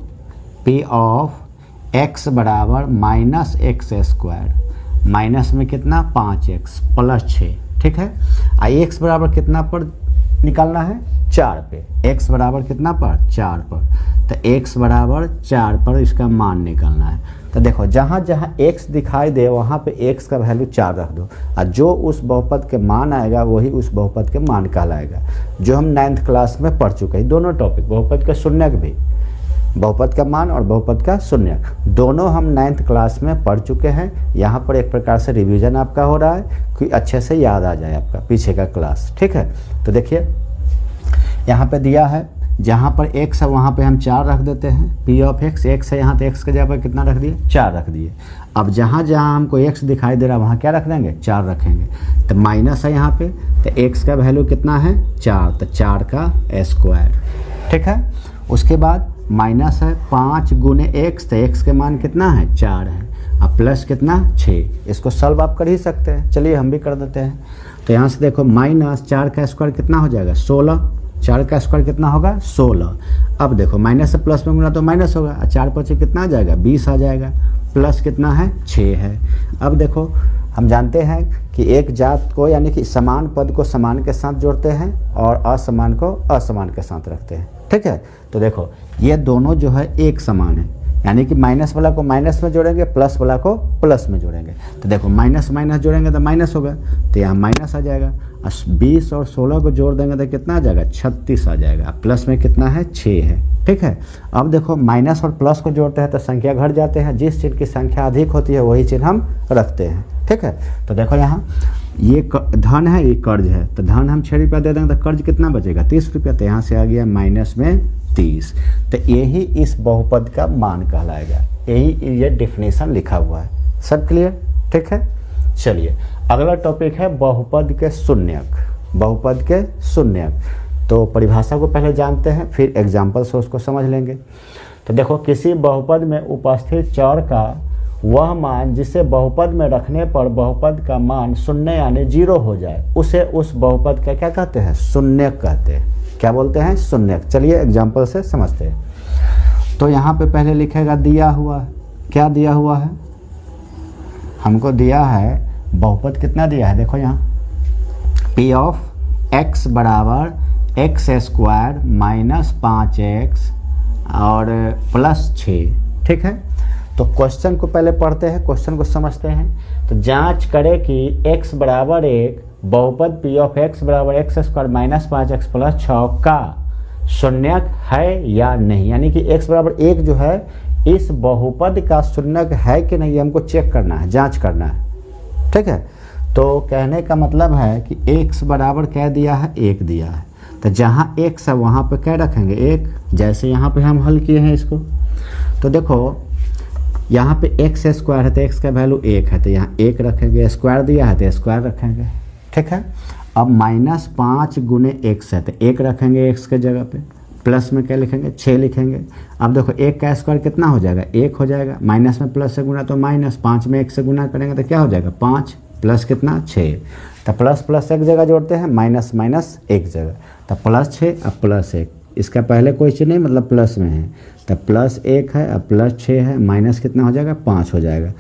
p ऑफ x बराबर -x², माइनस में कितना 5x प्लस 6। ठीक है, x बराबर कितना पर निकालना है, 4 पे, x बराबर कितना पर, 4 पर, तो x बराबर 4 पर इसका मान निकालना है। तो देखो जहाँ जहाँ x दिखाई दे वहाँ पे x का वैल्यू 4 रख दो, और जो उस बहुपद के मान आएगा वही उस बहुपद के मान कहलाएगा, जो हम 9th क्लास में पढ़ चुके हैं। दोनों टॉपिक, बहुपद का शून्यक भी, बहुपद का मान और बहुपद का शून्यक, दोनों हम 9th क्लास में पढ़ चुके हैं। यहाँ पर एक प्रकार से रिवीजन आपका हो रहा है कि अच्छे से याद आ जाए आपका पीछे का क्लास। ठीक है, तो देखिए यहाँ पे दिया है, जहाँ पर x है वहाँ पे हम 4 रख देते हैं, p ऑफ x है यहाँ, तो x के जगह पर कितना रख दिए, 4 रख दिए। अब जहाँ जहाँ हमको x दिखाई दे रहा है वहाँ क्या रख देंगे, 4 रखेंगे। तो माइनस है यहाँ पे, तो x का वैल्यू कितना है, 4, तो 4 का स्क्वायर। ठीक है, उसके बाद माइनस है 5 गुने x, तो x के मान कितना है, 4 है, अब प्लस कितना 6। इसको सॉल्व आप कर ही सकते हैं, चलिए हम भी कर देते हैं। तो यहाँ से देखो माइनस 4 का स्क्वायर कितना हो जाएगा, 16, 4 का स्क्वायर कितना होगा, 16। अब देखो माइनस से प्लस में गुना तो माइनस होगा, 4 पर 6 कितना आ जाएगा, 20 आ जाएगा, प्लस कितना है, 6 है। अब देखो हम जानते हैं कि एक जात को, यानी कि समान पद को समान के साथ जोड़ते हैं और असमान को असमान के साथ रखते हैं। ठीक है, तो देखो ये दोनों जो है एक समान है, यानी कि माइनस वाला को माइनस में जोड़ेंगे, प्लस वाला को प्लस में जोड़ेंगे। तो देखो माइनस माइनस जोड़ेंगे तो माइनस होगा, तो यहाँ माइनस आ जाएगा, 20 और 16 को जोड़ देंगे तो कितना आ जाएगा, 36 आ जाएगा, प्लस में कितना है, 6 है। ठीक है, अब देखो माइनस और प्लस को जोड़ते हैं तो संख्या घट जाते हैं, जिस चीज़ की संख्या अधिक होती है वही चीज़ हम रखते हैं। ठीक है, तो देखो यहाँ ये धन है, ये कर्ज है, तो धन हम 6 रुपया दे देंगे तो कर्ज कितना बचेगा, 30 रुपया, तो यहाँ से आ गया माइनस में 30। तो यही इस बहुपद का मान कहलाएगा, यही ये डेफिनेशन लिखा हुआ है। सब क्लियर, ठीक है। चलिए अगला टॉपिक है बहुपद के शून्यक, बहुपद के शून्यक। तो परिभाषा को पहले जानते हैं, फिर एग्जाम्पल से उसको समझ लेंगे। तो देखो किसी बहुपद में उपस्थित चर का वह मान जिसे बहुपद में रखने पर बहुपद का मान शून्य यानी 0 हो जाए, उसे उस बहुपद का क्या कहते हैं, शून्यक कहते हैं। क्या बोलते हैं, शून्यक। चलिए एग्जाम्पल से समझते हैं। तो यहाँ पे पहले लिखेगा दिया हुआ है, क्या दिया हुआ है, हमको दिया है बहुपद कितना दिया है, देखो यहाँ p ऑफ x बराबर x² माइनस 5x और प्लस 6। ठीक है, तो क्वेश्चन को पहले पढ़ते हैं, क्वेश्चन को समझते हैं। तो जांच करें कि x बराबर 1 बहुपद p ऑफ x बराबर x² माइनस 5x प्लस 6 का शून्यक है या नहीं, यानी कि x बराबर 1 जो है इस बहुपद का शून्यक है कि नहीं, हमको चेक करना है, जांच करना है। ठीक है, तो कहने का मतलब है कि x बराबर क्या दिया है, 1 दिया है, तो जहाँ x है वहाँ पे क्या रखेंगे, 1। जैसे यहाँ पे हम हल किए हैं इसको, तो देखो यहाँ पे x² है तो x का वैल्यू 1 है, तो यहाँ 1 रखेंगे, स्क्वायर दिया है तो स्क्वायर रखेंगे। ठीक है, अब माइनस 5 गुने x है तो 1 रखेंगे x के जगह पे, प्लस में क्या लिखेंगे, 6 लिखेंगे। अब देखो 1 का स्क्वायर कितना हो जाएगा, 1 हो जाएगा, माइनस में प्लस से गुना तो माइनस, 5 में 1 से गुना करेंगे तो क्या हो जाएगा, 5 प्लस कितना 6। तो प्लस प्लस एक जगह जोड़ते हैं, माइनस माइनस एक जगह, तो प्लस 6 अब प्लस 1, इसका पहले कोई चीज़ नहीं, मतलब प्लस में है, तो प्लस 1 है अब प्लस 6 है, माइनस कितना हो जाएगा, 5 हो जाएगा,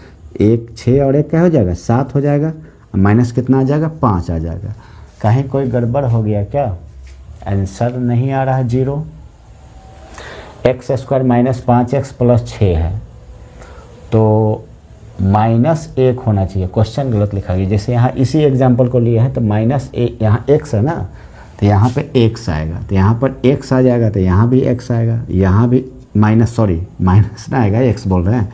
1 6 और 1 क्या हो जाएगा, 7 हो जाएगा, माइनस कितना आ जाएगा, 5 आ जाएगा। कहीं कोई गड़बड़ हो गया क्या, आंसर नहीं आ रहा है 0। x² माइनस 5x प्लस 6 है, तो -1 होना चाहिए। क्वेश्चन गलत लिखा गया, जैसे यहाँ इसी एग्जाम्पल को लिया है तो -1 यहाँ x है ना, तो यहाँ पे x आएगा, तो यहाँ पर x आ जाएगा, तो यहाँ भी x आएगा, यहाँ भी माइनस ना आएगा, x बोल रहे हैं,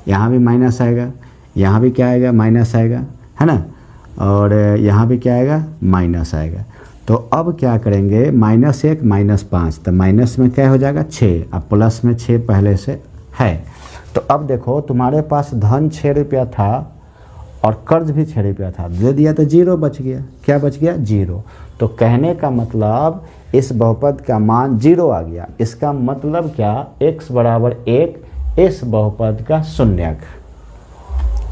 यहाँ भी माइनस आएगा, यहाँ भी क्या आएगा, माइनस आएगा, है ना, और यहाँ भी क्या आएगा, माइनस आएगा। तो अब क्या करेंगे, -1 -5, तो माइनस में क्या हो जाएगा 6, अब प्लस में 6 पहले से है। तो अब देखो तुम्हारे पास धन 6 रुपया था और कर्ज भी 6 रुपया था, दे दिया तो 0 बच गया। क्या बच गया, 0। तो कहने का मतलब इस बहुपद का मान 0 आ गया। इसका मतलब क्या, x बराबर 1 इस बहुपद का शून्यक।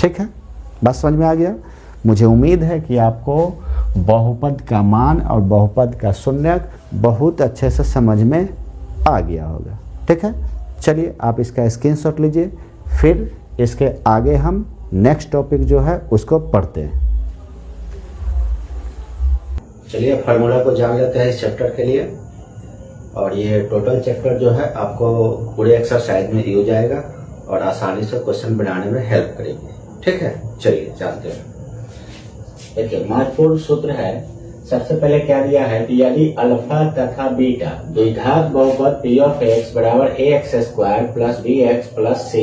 ठीक है, बस समझ में आ गया। मुझे उम्मीद है कि आपको बहुपद का मान और बहुपद का शून्यक बहुत अच्छे से समझ में आ गया होगा। ठीक है, चलिए आप इसका स्क्रीनशॉट लीजिए, फिर इसके आगे हम नेक्स्ट टॉपिक जो है उसको पढ़ते हैं। चलिए फार्मूला को जान लेते हैं इस चैप्टर के लिए, और ये टोटल चैप्टर जो है आपको पूरे एक्सरसाइज में यूज आएगा और आसानी से क्वेश्चन बनाने में हेल्प करेगी। ठीक है, चलिए जानते हैं। देखिए महत्वपूर्ण सूत्र है, सबसे पहले क्या दिया है कि यदि अल्फा तथा बीटा द्विघात बहुपद p ऑफ x बराबर ax² plus bx plus c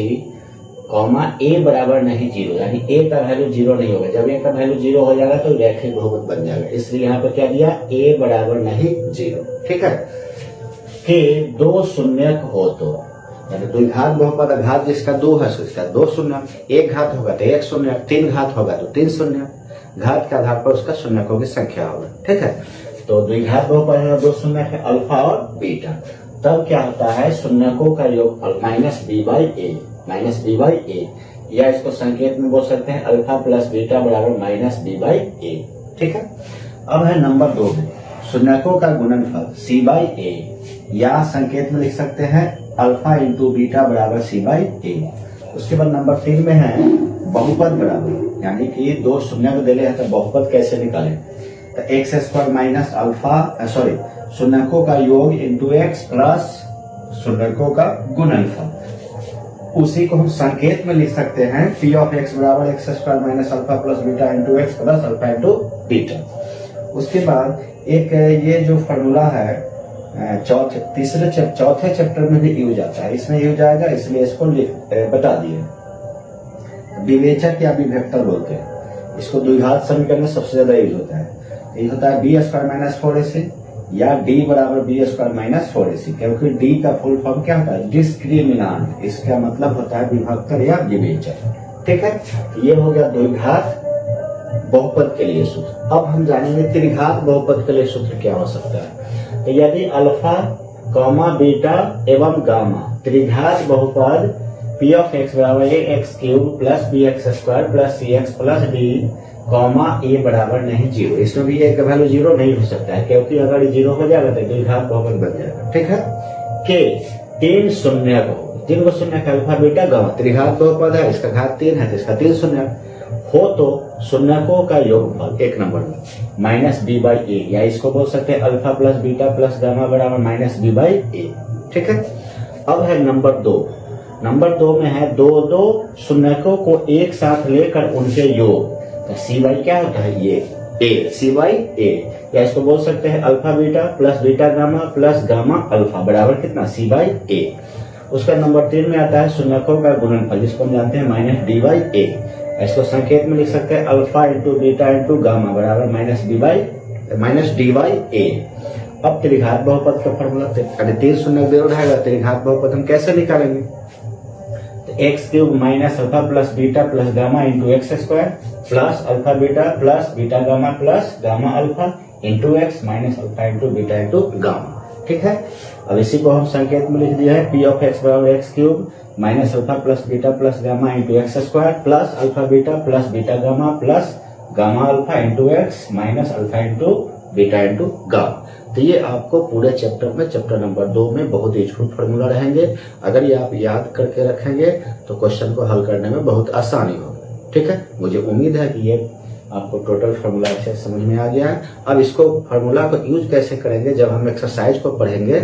comma a बराबर नहीं 0, यानी a का वैल्यू 0 नहीं होगा। जब a का वैल्यू 0 हो जाएगा तो रैखिक बहुपद बन जाएगा, इसलिए यहाँ पर क्या दिया, a बराबर नहीं 0। ठीक है, के 2 शून्यक हो तो, यानी द्विघात बहुपद घात जिसका 2 है उसका 2 शून्यक, एक घात होगा तो 1 शून्यक, 3 घात होगा तो 3 शून्यक, घात के आधार पर उसका शून्यकों की संख्या होगा। ठीक है, तो द्विघात बहुपद में 2 शून्यक है अल्फा और बीटा, तब क्या होता है, शून्यकों का योगफल -b/a, या इसको संकेत में बोल सकते हैं अल्फा प्लस बीटा बराबर -b/a। ठीक है, अब है नंबर 2 में शून्यकों का गुणनफल c/a, या संकेत में लिख सकते हैं अल्फा इंटू बीटा बराबर c/a। उसके बाद नंबर 3 में है बहुपद बराबर, यानी कि 2 शून्यक दे हैं तो बहुपद कैसे निकालें, तो x² माइनस अल्फा शून्यकों का योग इंटू x प्लस शून्यकों का गुणनफल, उसी को हम संकेत में लिख सकते हैं p ऑफ x बराबर x² minus alpha plus beta into x plus alpha into beta. उसके बाद एक ये जो फॉर्मूला है चौथे चैप्टर में भी यूज आता है, इसमें यूज आएगा, इसलिए इसको बता दिए। विवेचक या विभक्तर बोलते हैं इसको, द्विघात समीकरण में सबसे ज्यादा यूज होता है। ये होता है b² माइनस 4ac या d बराबर b² माइनस 4ac, क्योंकि d का फुल फॉर्म क्या होता है, डिस्क्रिमिनांट, इसका मतलब होता है विभक्तर या विवेचक। ठीक है, ये हो गया द्विघात बहुपद के लिए सूत्र। अब हम जानेंगे त्रिघात बहुपद के लिए सूत्र क्या हो सकता है। तो यदि अल्फा कॉमा बीटा एवं गामा त्रिघात बहुपद p ऑफ x बराबर ax³ plus bx² plus cx plus d comma a बराबर नहीं 0, इसमें भी a का वैल्यू 0 नहीं हो सकता है, क्योंकि अगर 0 हो जाएगा तो द्विघात बहुपद बन जाएगा। ठीक है, के 3 शून्यक हो, 3 शून्यक अल्फा बीटा गामा त्रिघात बहुपद है, इसका घात 3 है तो इसका 3 शून्यक हो तो शून्यकों का योगफल 1 नंबर में -b/a, या इसको बोल सकते हैं alpha plus beta plus gamma बराबर -b/a। ठीक है, अब है नंबर 2। नंबर 2 में है 2 शून्यकों को एक साथ लेकर उनके योग, तो c/a क्या होता है, ये a, c/a, या इसको बोल सकते हैं alpha beta plus beta gamma plus gamma alpha बराबर कितना, c/a। उसका नंबर 3 में आता है शून्यकों का गुणनफल, जिसको हम जानते हैं -d/a, इसको संकेत में लिख सकते हैं alpha into beta into gamma बराबर -d/a। अब त्रिघात बहुपद का फॉर्मूला, 3 शून्य दे रहेगा, त्रिघात बहुपद हम कैसे निकालेंगे, तो x³ minus alpha plus beta plus gamma into x² plus alpha beta plus beta gamma plus gamma alpha into x minus alpha into beta into gamma. ठीक है, अब इसी को हम संकेत में लिख दिया है p ऑफ x बराबर x³ minus alpha plus beta plus gamma into x² plus alpha beta plus beta gamma plus gamma alpha into x minus alpha into beta into gamma. तो ये आपको पूरे चैप्टर में, चैप्टर नंबर 2 में बहुत यूजफुल फार्मूला रहेंगे। अगर ये आप याद करके रखेंगे तो क्वेश्चन को हल करने में बहुत आसानी होगी। ठीक है, मुझे उम्मीद है कि ये आपको टोटल फार्मूला अच्छे समझ में आ गया है। अब इसको फार्मूला को यूज कैसे करेंगे, जब हम एक्सरसाइज को पढ़ेंगे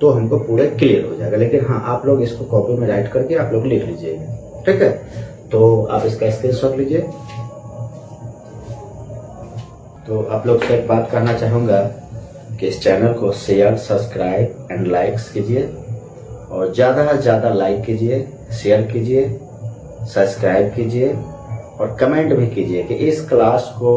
तो हमको पूरे क्लियर हो जाएगा। लेकिन हाँ, आप लोग इसको कॉपी में राइट करके आप लोग लिख लीजिएगा। ठीक है, तो आप इसका स्क्रीनशॉट लीजिए। तो आप लोग से एक बात कहना चाहूँगा कि इस चैनल को शेयर, सब्सक्राइब एंड लाइक्स कीजिए और ज़्यादा से ज़्यादा लाइक कीजिए, शेयर कीजिए, सब्सक्राइब कीजिए और कमेंट भी कीजिए कि इस क्लास को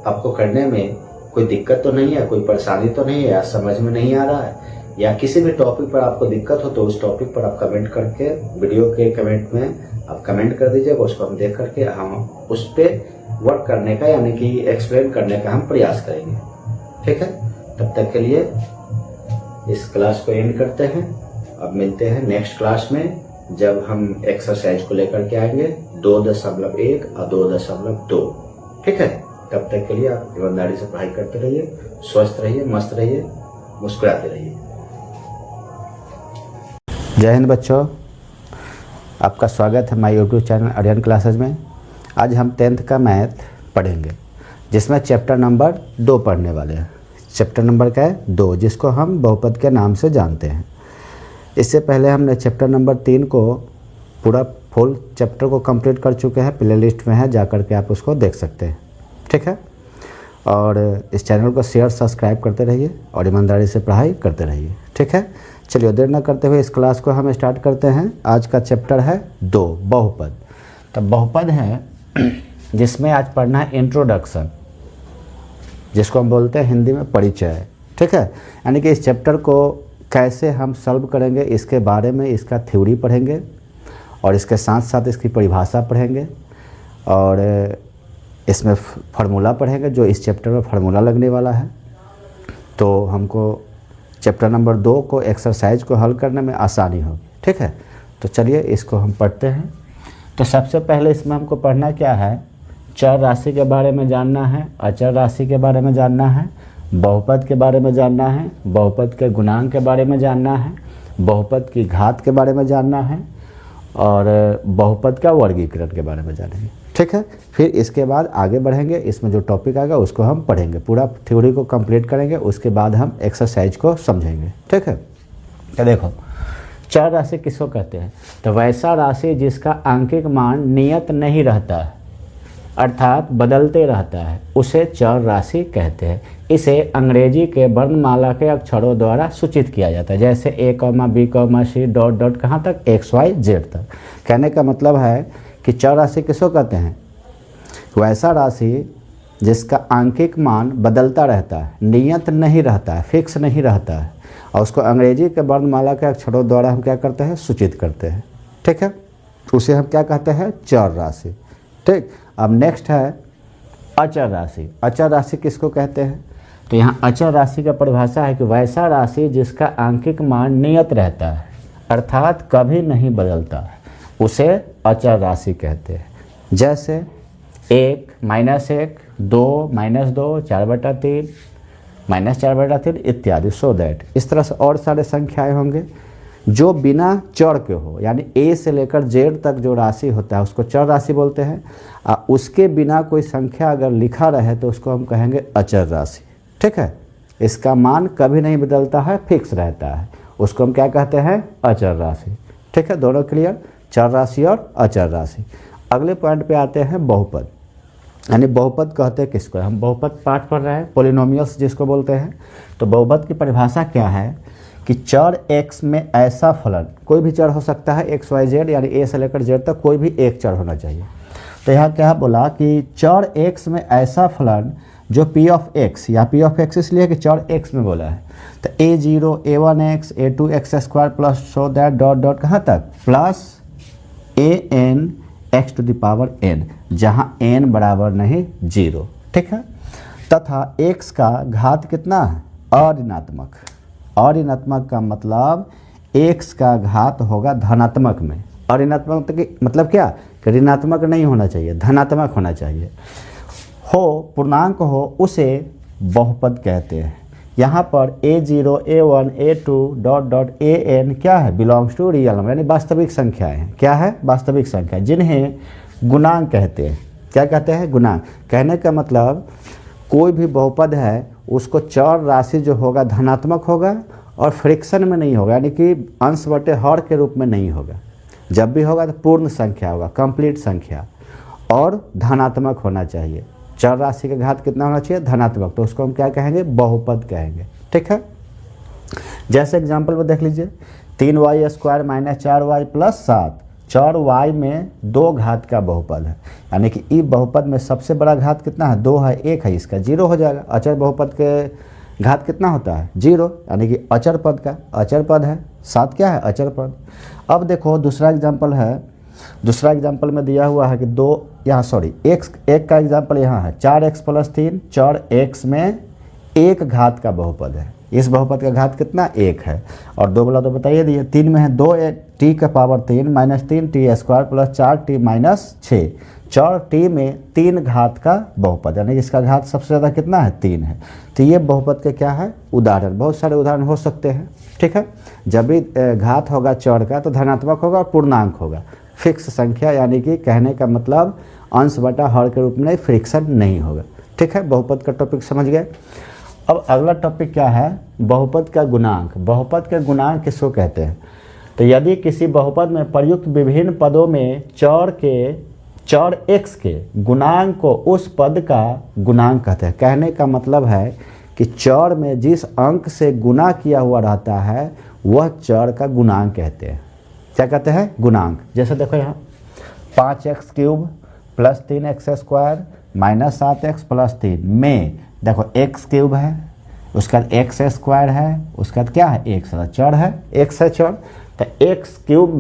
आपको करने में कोई दिक्कत तो नहीं है, कोई परेशानी तो नहीं है, या समझ में नहीं आ रहा है, या किसी भी टॉपिक पर आपको दिक्कत हो तो उस टॉपिक पर आप कमेंट करके वीडियो के कमेंट में आप कमेंट कर दीजिएगा। उसको हम देख करके हम उस पर वर्क करने का यानी कि एक्सप्लेन करने का हम प्रयास करेंगे। ठीक है, तब तक के लिए इस क्लास को एंड करते हैं। अब मिलते हैं नेक्स्ट क्लास में, जब हम एक्सरसाइज को लेकर के आएंगे 2.1 और 2.2। ठीक है, तब तक के लिए आप ईमानदारी से पढ़ाई करते रहिए, स्वस्थ रहिए, मस्त रहिए, मुस्कुराते रहिए। जय हिंद बच्चों, आपका स्वागत है my YouTube channel Aryan classes में। आज हम 10th का मैथ पढ़ेंगे, जिसमें चैप्टर नंबर 2 पढ़ने वाले हैं। चैप्टर नंबर क्या है? 2, जिसको हम बहुपद के नाम से जानते हैं। इससे पहले हमने चैप्टर नंबर 3 को पूरा फुल चैप्टर को कंप्लीट कर चुके हैं, प्ले लिस्ट में है, जा कर के आप उसको देख सकते हैं। ठीक है, और इस चैनल को शेयर, सब्सक्राइब करते रहिए और ईमानदारी से पढ़ाई करते रहिए। ठीक है, चलिए देर न करते हुए इस क्लास को हम स्टार्ट करते हैं। आज का चैप्टर है 2, बहुपद। तो बहुपद है जिसमें आज पढ़ना है इंट्रोडक्शन, जिसको हम बोलते हैं हिंदी में परिचय। ठीक है, यानी कि इस चैप्टर को कैसे हम सॉल्व करेंगे इसके बारे में, इसका थ्योरी पढ़ेंगे और इसके साथ साथ इसकी परिभाषा पढ़ेंगे और इसमें फार्मूला पढ़ेंगे, जो इस चैप्टर में फार्मूला लगने वाला है। तो हमको चैप्टर नंबर 2 को एक्सरसाइज को हल करने में आसानी होगी। ठीक है, तो चलिए इसको हम पढ़ते हैं। तो सबसे पहले इसमें हमको पढ़ना क्या है? चर राशि के बारे में जानना है, अचर राशि के बारे में जानना है, बहुपद के बारे में जानना है, बहुपद के गुणांक के बारे में जानना है, बहुपद की घात के बारे में जानना है और बहुपद का वर्गीकरण के बारे में जानेंगे। ठीक है, फिर इसके बाद आगे बढ़ेंगे, इसमें जो टॉपिक आएगा उसको हम पढ़ेंगे, पूरा थ्योरी को कंप्लीट करेंगे, उसके बाद हम एक्सरसाइज को समझेंगे। ठीक है, तो देखो चर राशि किसको कहते हैं? तो वैसा राशि जिसका आंकिक मान नियत नहीं रहता है, अर्थात बदलते रहता है, उसे चर राशि कहते हैं। इसे अंग्रेजी के वर्णमाला के अक्षरों द्वारा सूचित किया जाता है, जैसे A, B, C dot dot कहाँ तक, XYZ तक। कहने का मतलब है कि चर राशि किसको कहते हैं? वैसा राशि जिसका आंकिक मान बदलता रहता है, नियत नहीं रहता है, फिक्स नहीं रहता है, और उसको अंग्रेजी के वर्णमाला के अक्षरों द्वारा हम क्या करते हैं? सूचित करते हैं। ठीक है, उसे हम क्या कहते हैं? चर राशि। ठीक, अब नेक्स्ट है अचर राशि। अचर राशि किसको कहते हैं? तो यहाँ अचर राशि का परिभाषा है कि वैसा राशि जिसका आंकिक मान नियत रहता है, अर्थात कभी नहीं बदलता है, उसे अचर राशि कहते हैं। जैसे 1, -1, 2, -2, 4/3, -4/3 इत्यादि। सो दैट इस तरह से और सारे संख्याएं होंगे जो बिना चर के हो, यानी A से लेकर Z तक जो राशि होता है उसको चर राशि बोलते हैं। उसके बिना कोई संख्या अगर लिखा रहे तो उसको हम कहेंगे अचर राशि। ठीक है, इसका मान कभी नहीं बदलता है, फिक्स रहता है, उसको हम क्या कहते हैं? अचर राशि। ठीक है, दोनों क्लियर, चर राशि और अचर राशि। अगले पॉइंट पे आते हैं बहुपद। यानी बहुपद कहते हैं किसको? हम बहुपद पाठ पढ़ रहे हैं, पोलिनोमियल्स जिसको बोलते हैं। तो बहुपद की परिभाषा क्या है कि चर x में ऐसा फलन, कोई भी चर हो सकता है XYZ, यानी A से लेकर Z तक कोई भी एक चर होना चाहिए। तो यहाँ क्या बोला कि चर x में ऐसा फलन जो P of x, या P of x इसलिए कि चर x में बोला है, तो A0, A1x, A2x² plus so that dot dot कहाँ तक, प्लस AN x⁴n, जहाँ n बराबर नहीं 0। ठीक है, तथा x का घात कितना है? अऋणात्मक। अऋणात्मक का मतलब x का घात होगा धनात्मक में। अऋणात्मक मतलब क्या? कि ऋणात्मक नहीं होना चाहिए, धनात्मक होना चाहिए। हो पूर्णांक हो उसे बहुपद कहते हैं। यहाँ पर A0, A1, A2 dot dot AN क्या है? बिलोंग्स टू रियल नंबर, यानी वास्तविक संख्याएं हैं। क्या है? वास्तविक संख्या, जिन्हें गुणांक कहते हैं। क्या कहते हैं? गुणांक। कहने का मतलब कोई भी बहुपद है उसको चर राशि जो होगा धनात्मक होगा और फ्रैक्शन में नहीं होगा, यानी कि अंश बटे हर के रूप में नहीं होगा। जब भी होगा तो पूर्ण संख्या होगा, कंप्लीट संख्या, और धनात्मक होना चाहिए। चर राशि का घात कितना होना चाहिए? धनात्मक। तो उसको हम क्या कहेंगे? बहुपद कहेंगे। ठीक है, जैसे एग्जाम्पल में देख लीजिए, 3y² - 4y + 7। 4y में 2 घात का बहुपद है, यानी कि ई बहुपद में सबसे बड़ा घात कितना है? 2 है, 1 है, इसका 0 हो जाएगा। अचर बहुपद के घात कितना होता है? 0, यानी कि अचर पद का अचर पद है। 7 क्या है? अचर पद। अब देखो दूसरा एग्जाम्पल है, दूसरा एग्जाम्पल में दिया हुआ है कि एक का एग्जाम्पल यहाँ है, 4x + 3। 4x में 1 घात का बहुपद है, इस बहुपद का घात कितना? 1 है। और 2 वाला तो बताइए दिए। 3 में है 2t का पावर 3 - 3t² + 4t - 6। 4t में 3 घात का बहुपद, यानी इसका घात सबसे ज़्यादा कितना है? 3 है। तो ये बहुपद के क्या है? उदाहरण। बहुत सारे उदाहरण हो सकते हैं। ठीक है, जब भी घात होगा चर का तो धनात्मक होगा और पूर्णांक होगा, फिक्स संख्या, यानी कि कहने का मतलब अंश बटा हर के रूप में फ्रिक्शन नहीं होगा। ठीक है, बहुपद का टॉपिक समझ गए। अब अगला टॉपिक क्या है? बहुपद का गुणांक। बहुपद के गुणांक किसको कहते हैं? तो यदि किसी बहुपद में प्रयुक्त विभिन्न पदों में चर x के गुणांक को उस पद का गुणांक कहते हैं। कहने का मतलब है कि चर में जिस अंक से गुणा किया हुआ रहता है वह चर का गुणांक कहते हैं। क्या कहते हैं? गुणांक। जैसे देखो यहाँ 5x³ + 3x² - 7x + 3 में देखो x³ है, उसका x² है, उसका क्या है? x चर है, x है चर। तो x³